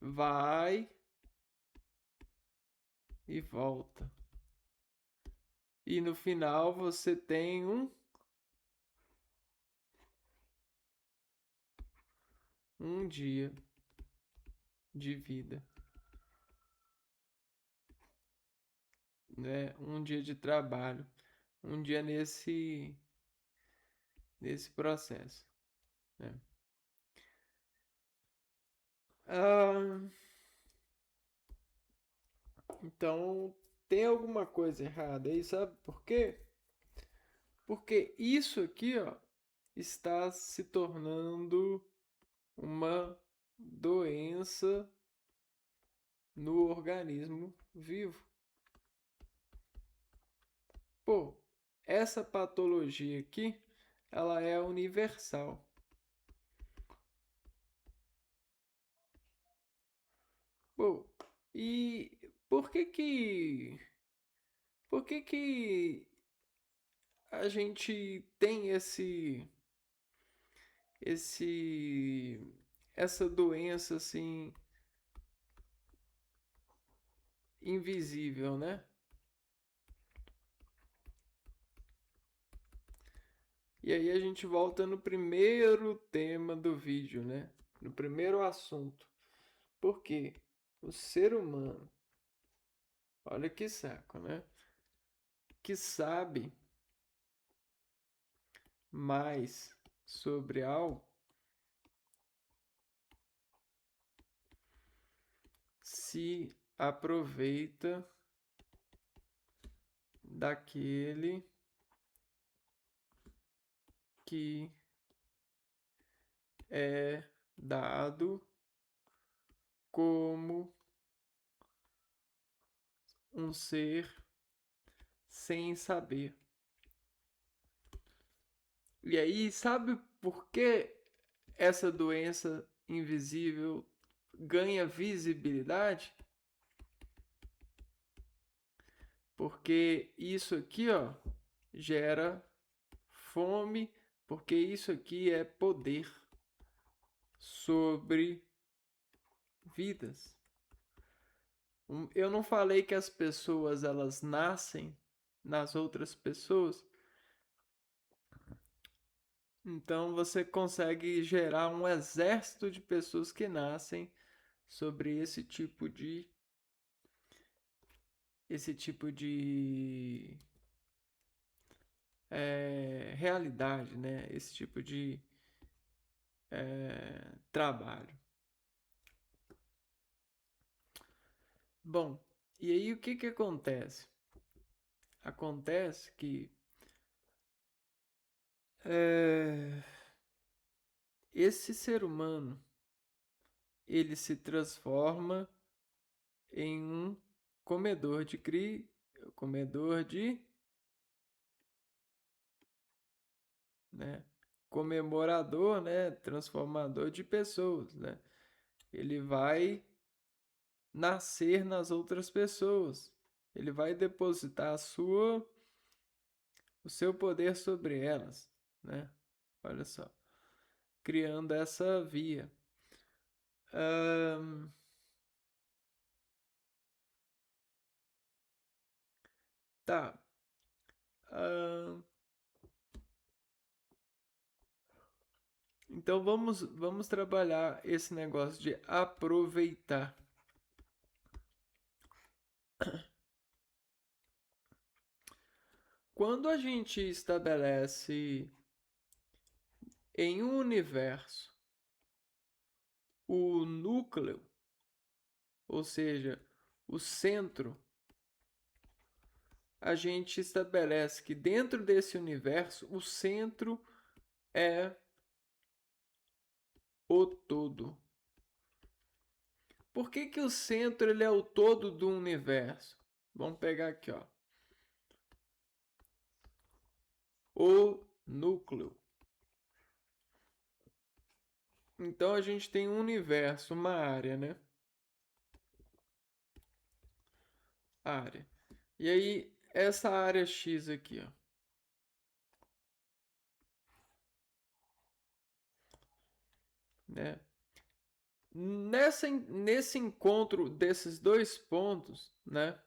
Vai e volta. E no final você tem um dia de vida, né? Um dia de trabalho, um dia nesse processo, né? Ah, então tem alguma coisa errada aí, sabe por quê? Porque isso aqui, ó, está se tornando uma doença no organismo vivo. Pô, essa patologia aqui, ela é universal. Pô, e por que que por que que a gente tem esse essa doença assim invisível, né? E aí a gente volta no primeiro tema do vídeo, né? No primeiro assunto. Por quê? O ser humano, olha que saco, né? Que sabe mais sobre algo se aproveita daquele que é dado como um ser sem saber. E aí, sabe por que essa doença invisível ganha visibilidade? Porque isso aqui, ó, gera fome, porque isso aqui é poder sobre vidas. Eu não falei que as pessoas elas nascem nas outras pessoas, então você consegue gerar um exército de pessoas que nascem sobre esse tipo de realidade, né? Esse tipo de trabalho. Bom, e aí o que que acontece? Acontece que é, esse ser humano ele se transforma em um comedor de comedor de, né, comemorador, né, transformador de pessoas, né? Ele vai nascer nas outras pessoas. Ele vai depositar o seu poder sobre elas, né? Olha só, criando essa via. Ahn, tá. Ahn, então vamos trabalhar esse negócio de aproveitar. Quando a gente estabelece em um universo o núcleo, ou seja, o centro, a gente estabelece que dentro desse universo o centro é o todo. Por que que o centro ele é o todo do universo? Vamos pegar aqui, ó. O núcleo. Então a gente tem um universo, uma área, né? Área. E aí essa área X aqui, ó, né? Nesse encontro desses dois pontos, né?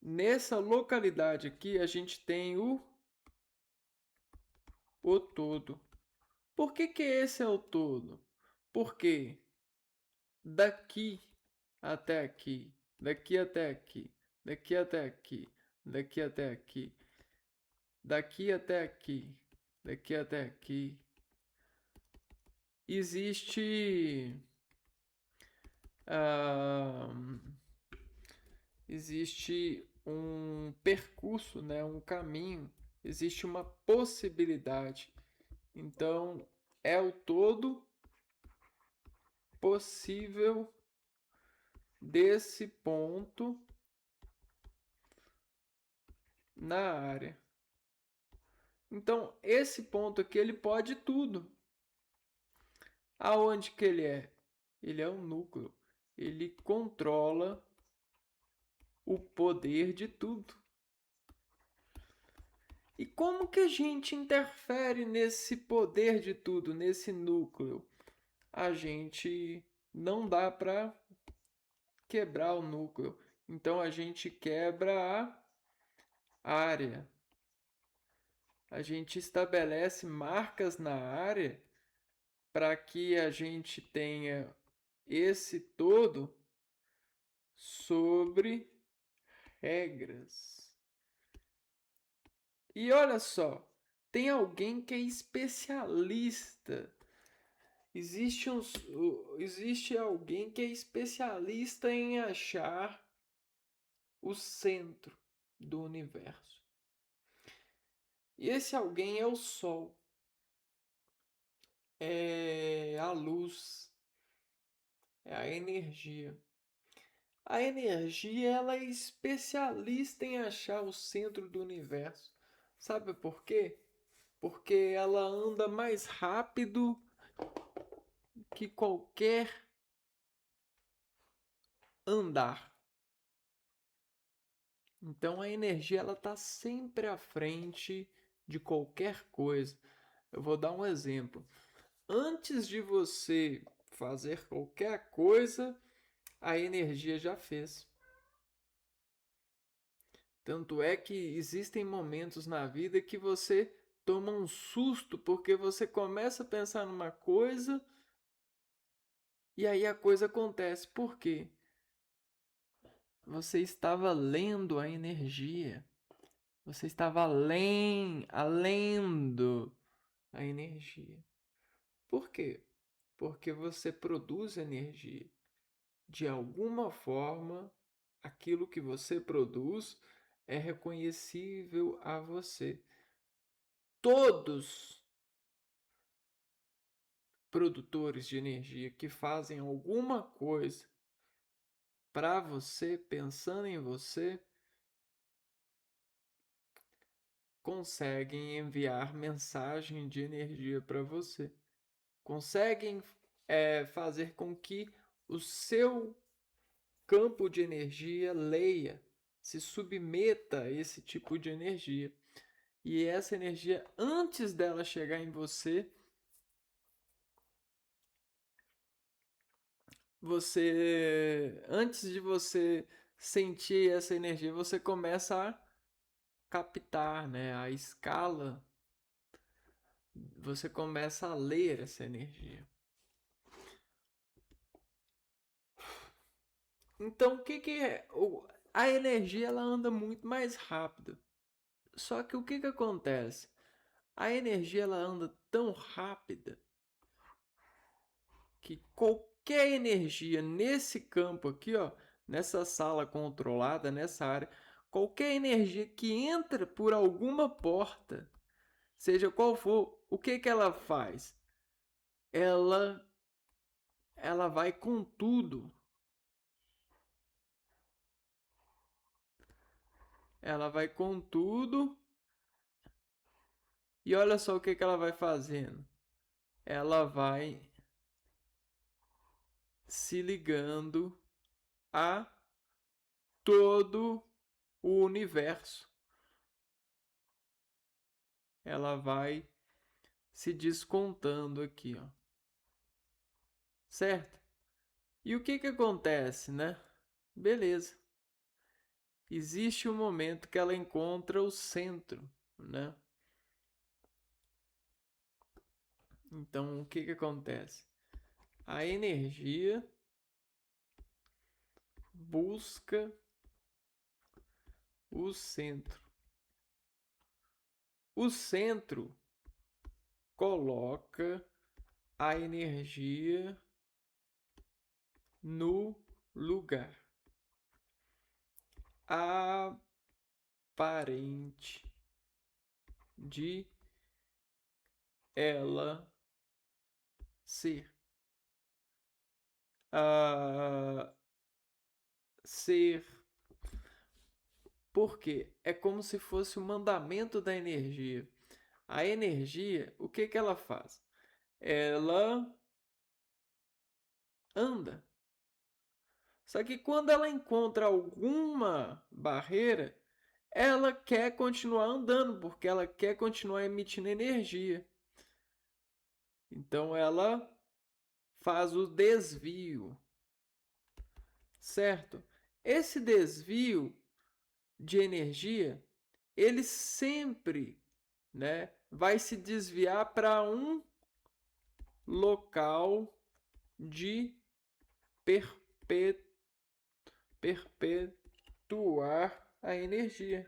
Nessa localidade aqui a gente tem o todo. Por que que esse é o todo? Porque daqui até aqui, daqui até aqui, daqui até aqui, daqui até aqui, daqui até aqui, daqui até aqui, existe ah, existe um percurso, né, um caminho, existe uma possibilidade. Então, é o todo possível desse ponto na área. Então, esse ponto aqui ele pode tudo. Aonde que ele é? Ele é um núcleo. Ele controla o poder de tudo. E como que a gente interfere nesse poder de tudo, nesse núcleo? A gente não dá para quebrar o núcleo. Então a gente quebra a área. A gente estabelece marcas na área para que a gente tenha esse todo sobre regras. E olha só, tem alguém que é especialista. Existe alguém que é especialista em achar o centro do universo. E esse alguém é o Sol, é a luz, é a energia. A energia ela é especialista em achar o centro do universo. Sabe por quê? Porque ela anda mais rápido que qualquer andar. Então a energia ela está sempre à frente de qualquer coisa. Eu vou dar um exemplo. Antes de você fazer qualquer coisa, a energia já fez. Tanto é que existem momentos na vida que você toma um susto porque você começa a pensar numa coisa e aí a coisa acontece. Por quê? Você estava lendo a energia. Você estava lendo a energia. Por quê? Porque você produz energia. De alguma forma, aquilo que você produz é reconhecível a você. Todos produtores de energia que fazem alguma coisa para você, pensando em você, conseguem enviar mensagem de energia para você. Conseguem fazer com que o seu campo de energia leia, se submeta a esse tipo de energia. E essa energia, antes dela chegar em você, antes de você sentir essa energia, você começa a captar, né? A escala, você começa a ler essa energia. Então, o que que é? A energia ela anda muito mais rápido. Só que o que que acontece? A energia ela anda tão rápida que qualquer energia nesse campo aqui, ó, nessa sala controlada, nessa área, qualquer energia que entra por alguma porta, seja qual for, o que que ela faz? Ela ela vai com tudo. Ela vai com tudo. E olha só o que que ela vai fazendo. Ela vai se ligando a todo o universo. Ela vai se descontando aqui, ó. Certo? E o que que acontece, né? Beleza. Existe um momento que ela encontra o centro, né? Então, o que que acontece? A energia busca o centro. O centro coloca a energia no lugar aparente de ela ser. Ah, ser. Porque é como se fosse o mandamento da energia. A energia, o que que ela faz? Ela anda. Só que quando ela encontra alguma barreira, ela quer continuar andando, porque ela quer continuar emitindo energia. Então ela faz o desvio, certo? Esse desvio de energia, ele sempre, né, vai se desviar para um local de perpetuar a energia.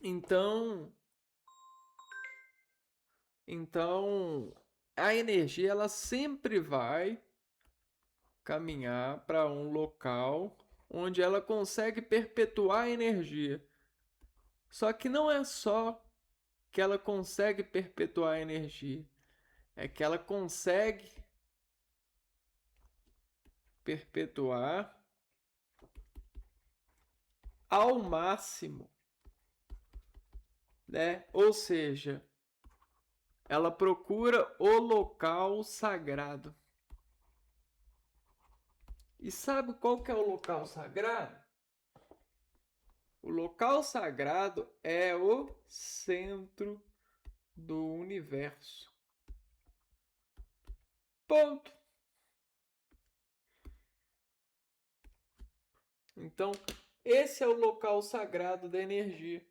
Então, então a energia ela sempre vai caminhar para um local onde ela consegue perpetuar a energia. Só que não é só que ela consegue perpetuar a energia, é que ela consegue perpetuar ao máximo, né? Ou seja, ela procura o local sagrado. E sabe qual que é o local sagrado? O local sagrado é o centro do universo. Ponto. Então, esse é o local sagrado da energia.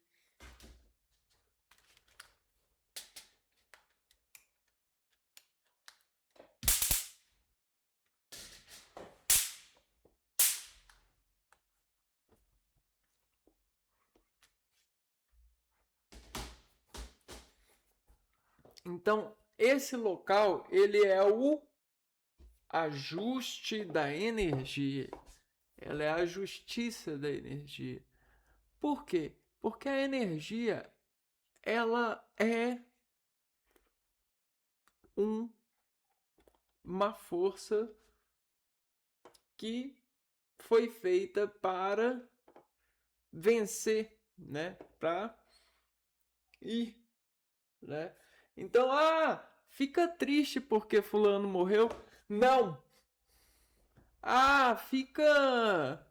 Então, esse local, ele é o ajuste da energia. Ela é a justiça da energia. Por quê? Porque a energia, ela é um, uma força que foi feita para vencer, né? Para ir, né? Então, fica triste porque fulano morreu. Não. Ah, fica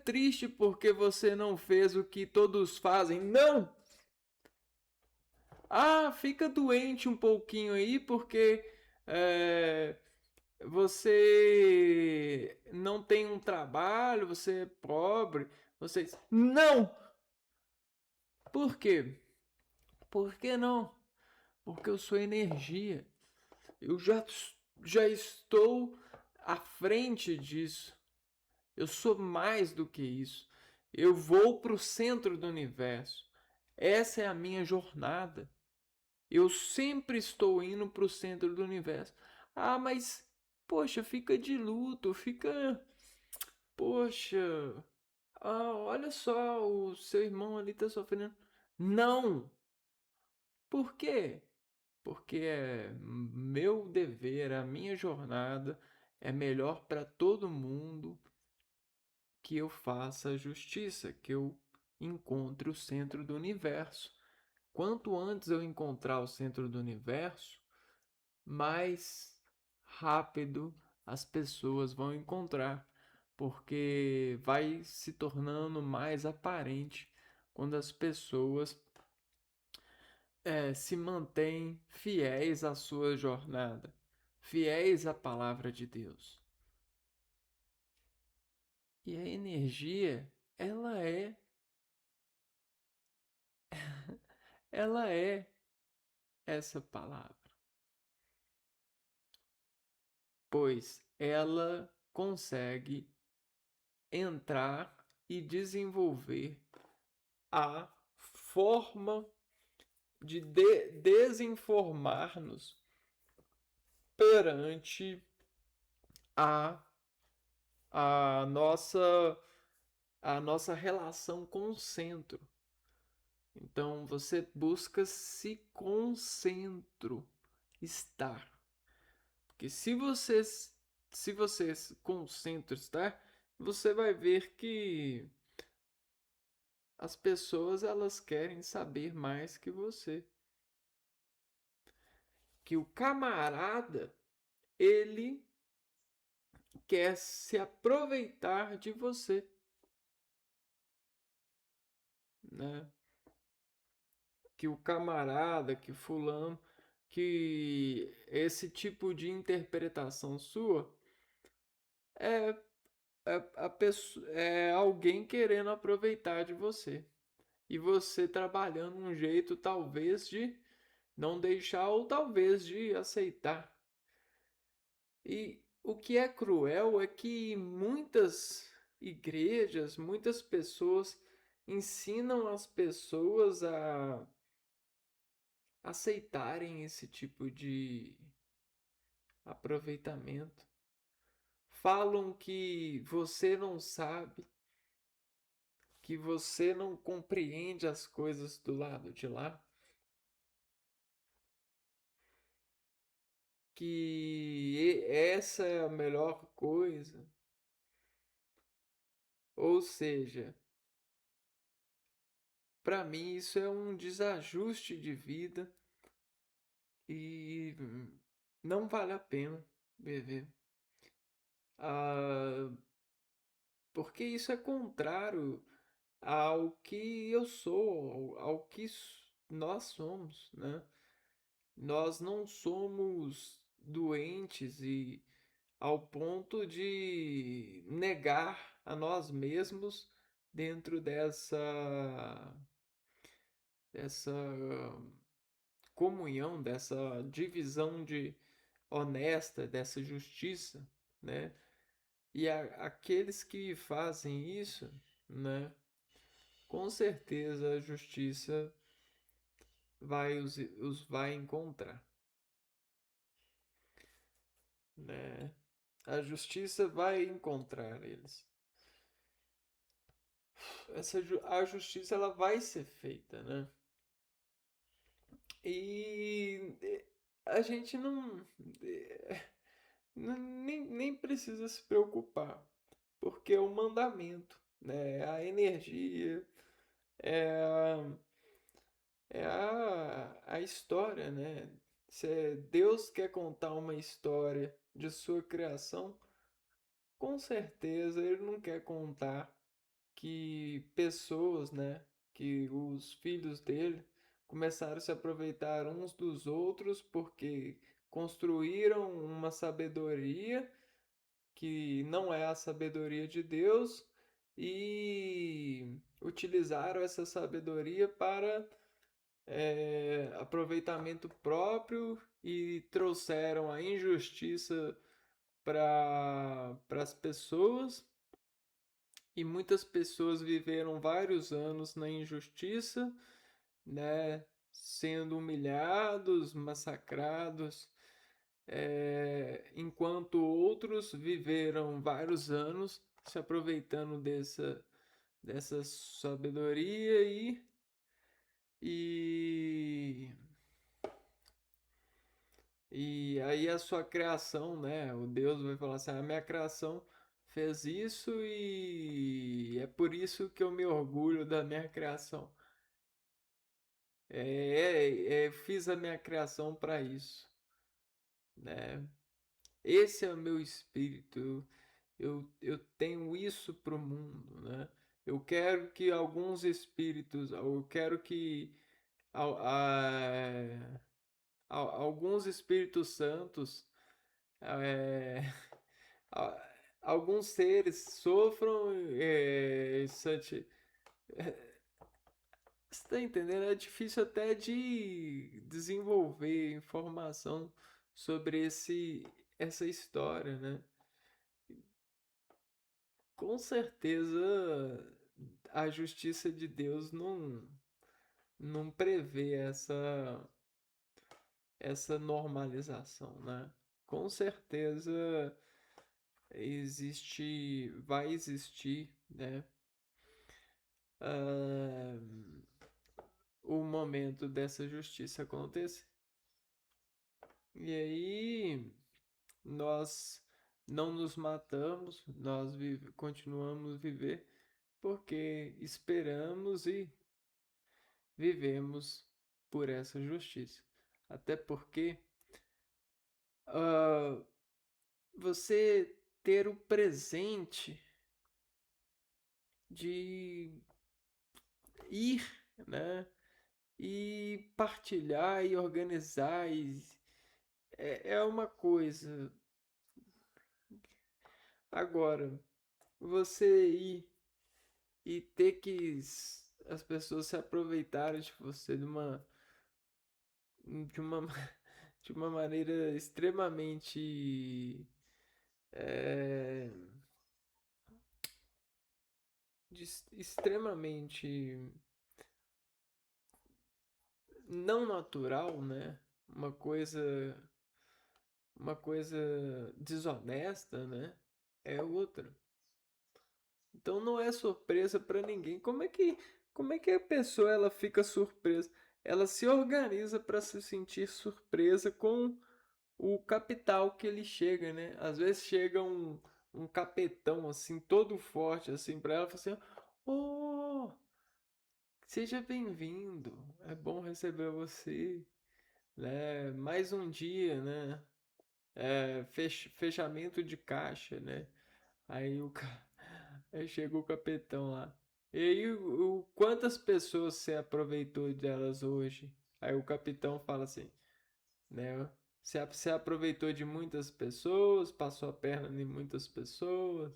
triste porque você não fez o que todos fazem. Não! Ah, fica doente um pouquinho aí porque é, você não tem um trabalho, você é pobre. Vocês. Não! Por quê? Por que não? Porque eu sou energia. Eu já estou à frente disso. Eu sou mais do que isso. Eu vou para o centro do universo. Essa é a minha jornada. Eu sempre estou indo para o centro do universo. Ah, mas, poxa, fica de luto, fica. Poxa, olha só, o seu irmão ali está sofrendo. Não! Por quê? Porque é meu dever, a minha jornada é melhor para todo mundo que eu faça a justiça, que eu encontre o centro do universo. Quanto antes eu encontrar o centro do universo, mais rápido as pessoas vão encontrar, porque vai se tornando mais aparente quando as pessoas se mantêm fiéis à sua jornada, fiéis à palavra de Deus. E a energia, ela é, ela é essa palavra, pois ela consegue entrar e desenvolver a forma de desinformar-nos perante a, a nossa a nossa relação com o centro. Então você busca se concentro estar. Porque se você concentra estar, você vai ver que as pessoas elas querem saber mais que você. Que o camarada ele quer se aproveitar de você, né? Que o camarada, que fulano, que esse tipo de interpretação sua é, é alguém querendo aproveitar de você. E você trabalhando um jeito talvez de não deixar ou talvez de aceitar. E o que é cruel é que muitas igrejas, muitas pessoas ensinam as pessoas a aceitarem esse tipo de aproveitamento. Falam que você não sabe, que você não compreende as coisas do lado de lá, que essa é a melhor coisa. Ou seja, para mim isso é um desajuste de vida e não vale a pena viver. Ah, porque isso é contrário ao que eu sou, ao que nós somos, né? Nós não somos doentes e ao ponto de negar a nós mesmos dentro dessa comunhão, dessa divisão de honesta, dessa justiça, né? E aqueles que fazem isso, né? Com certeza a justiça os vai encontrar, né? A justiça vai encontrar eles. A justiça ela vai ser feita, né? E a gente nem precisa se preocupar, porque é o mandamento, né? A energia, é a história, né? Se Deus quer contar uma história de sua criação, Com certeza ele não quer contar que pessoas, né, que os filhos dele começaram a se aproveitar uns dos outros porque construíram uma sabedoria que não é a sabedoria de Deus e utilizaram essa sabedoria para aproveitamento próprio e trouxeram a injustiça para as pessoas e muitas pessoas viveram vários anos na injustiça, né, sendo humilhados, massacrados, enquanto outros viveram vários anos se aproveitando dessa sabedoria e, e aí a sua criação, né? O Deus vai falar assim: a minha criação fez isso e é por isso que eu me orgulho da minha criação. Fiz a minha criação para isso, né? Esse é o meu espírito. Eu tenho isso para o mundo, né? Eu quero que alguns espíritos, eu quero que alguns espíritos santos, é, alguns seres sofram. Você tá entendendo? É difícil até de desenvolver informação sobre essa história, né? Com certeza a justiça de Deus não prevê essa normalização, né? Com certeza vai existir, né? ah, o momento dessa justiça acontecer. E aí nós não nos matamos, nós continuamos a viver porque esperamos e vivemos por essa justiça. Até porque ah, você ter o presente de ir, né? E partilhar e organizar é uma coisa. Agora, você ir e ter que as pessoas se aproveitarem de você de uma, de uma maneira extremamente é, extremamente não natural, né? Uma coisa desonesta, né? É outra. Então não é surpresa para ninguém. Como é que a pessoa ela fica surpresa? Ela se organiza para se sentir surpresa com o capital que ele chega, né? Às vezes chega um capetão assim, todo forte assim para ela, e fala assim: "Oh, seja bem-vindo. É bom receber você, né? Mais um dia, né? Fechamento de caixa, né? Aí aí chegou o capitão lá. E aí, quantas pessoas você aproveitou delas hoje? Aí o capitão fala assim, né? Você aproveitou de muitas pessoas, passou a perna em muitas pessoas,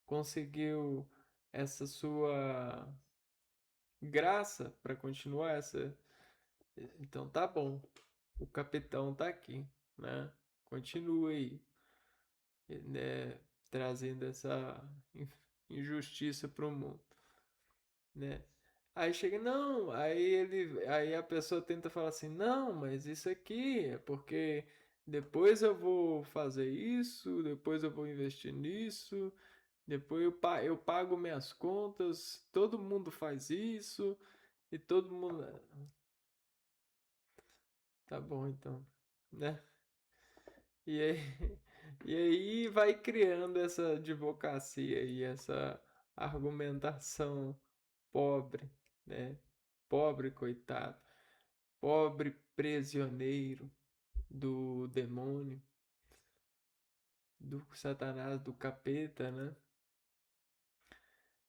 conseguiu essa sua graça para continuar essa. Então tá bom. O capitão tá aqui, né? Continua aí, né? Trazendo essa injustiça pro mundo, né? Aí chega, não, aí a pessoa tenta falar assim, não, mas isso aqui é porque depois eu vou fazer isso, depois eu vou investir nisso, depois eu pago minhas contas, todo mundo faz isso, e todo mundo. Tá bom então, né? E aí, e aí vai criando essa advocacia e essa argumentação pobre, né? Pobre coitado, pobre prisioneiro do demônio, do Satanás, do capeta, né?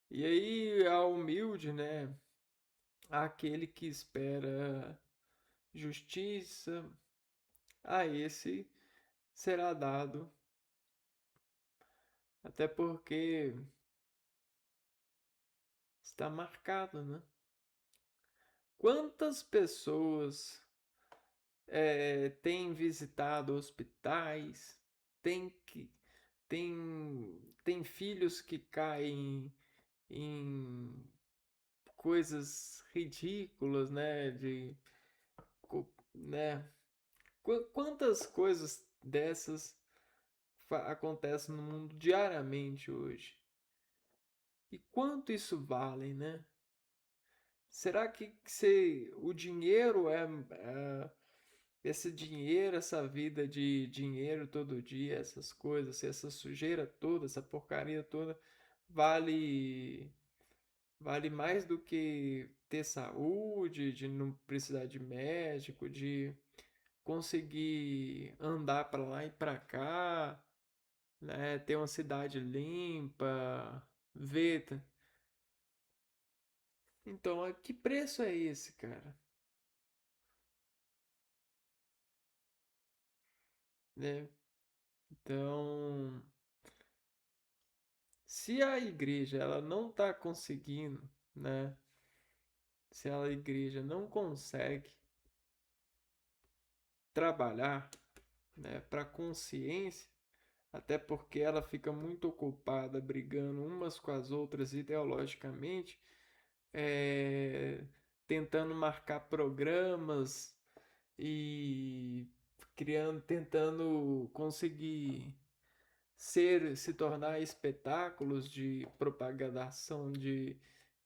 E aí a humilde, né? Aquele que espera justiça, a esse será dado, até porque está marcado, né? Quantas pessoas têm visitado hospitais, têm que tem filhos que caem em coisas ridículas, né? Né? Quantas coisas dessas acontecem no mundo diariamente hoje? E quanto isso vale, né? Será que o dinheiro esse dinheiro, essa vida de dinheiro todo dia, essas coisas, essa sujeira toda, essa porcaria toda, vale vale mais do que ter saúde, de não precisar de médico, de conseguir andar para lá e para cá, né? Ter uma cidade limpa, ver. Então, que preço é esse, cara? Né? Então, se a igreja ela não está conseguindo, né? Se a igreja não consegue trabalhar, né, para consciência, até porque ela fica muito ocupada brigando umas com as outras ideologicamente, é, tentando marcar programas e tentando conseguir se tornar espetáculos de propagação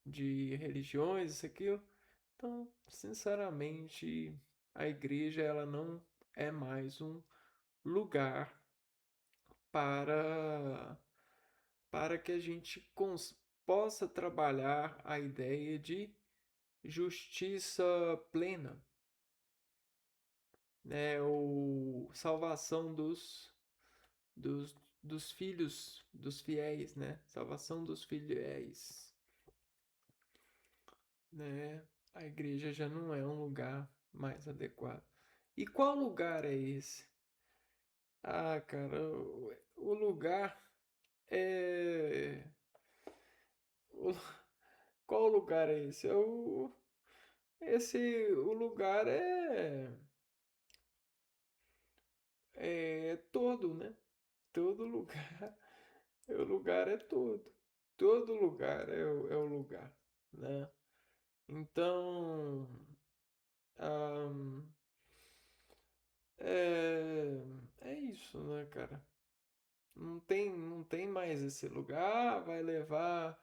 de religiões, isso aquilo. Então, sinceramente, a igreja ela não é mais um lugar para que a gente possa trabalhar a ideia de justiça plena, né? Ou salvação dos, dos filhos, dos fiéis, né? Salvação dos fiéis, né? A igreja já não é um lugar mais adequado. E qual lugar é esse? Ah, cara, o lugar é. o- Qual lugar é esse? O lugar é todo, né? Todo lugar. O lugar é todo. Todo lugar é o lugar, né? Então, ahn, é, é isso, né, cara? Não tem mais esse lugar, vai levar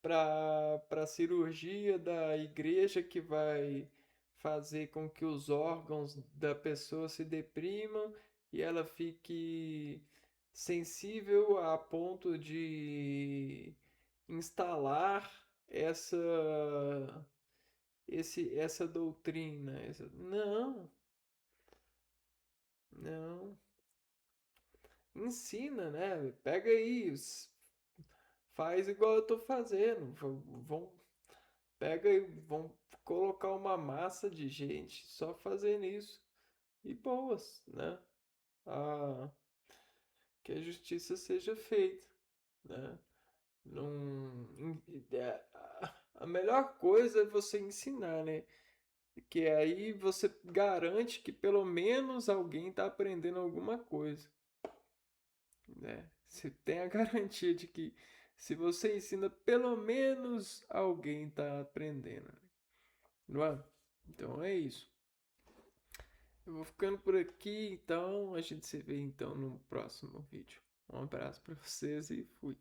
para a cirurgia da igreja que vai fazer com que os órgãos da pessoa se deprimam e ela fique sensível a ponto de instalar essa doutrina. Não, não. Ensina, né? Pega aí, faz igual eu tô fazendo. Vão, pega aí, vão colocar uma massa de gente só fazendo isso. E boas, né? Ah, que a justiça seja feita, né? Não, a melhor coisa é você ensinar, né? Que aí você garante que pelo menos alguém está aprendendo alguma coisa, né? Você tem a garantia de que se você ensina, pelo menos alguém está aprendendo, não é? Então é isso. Eu vou ficando por aqui, então a gente se vê então no próximo vídeo. Um abraço para vocês e fui.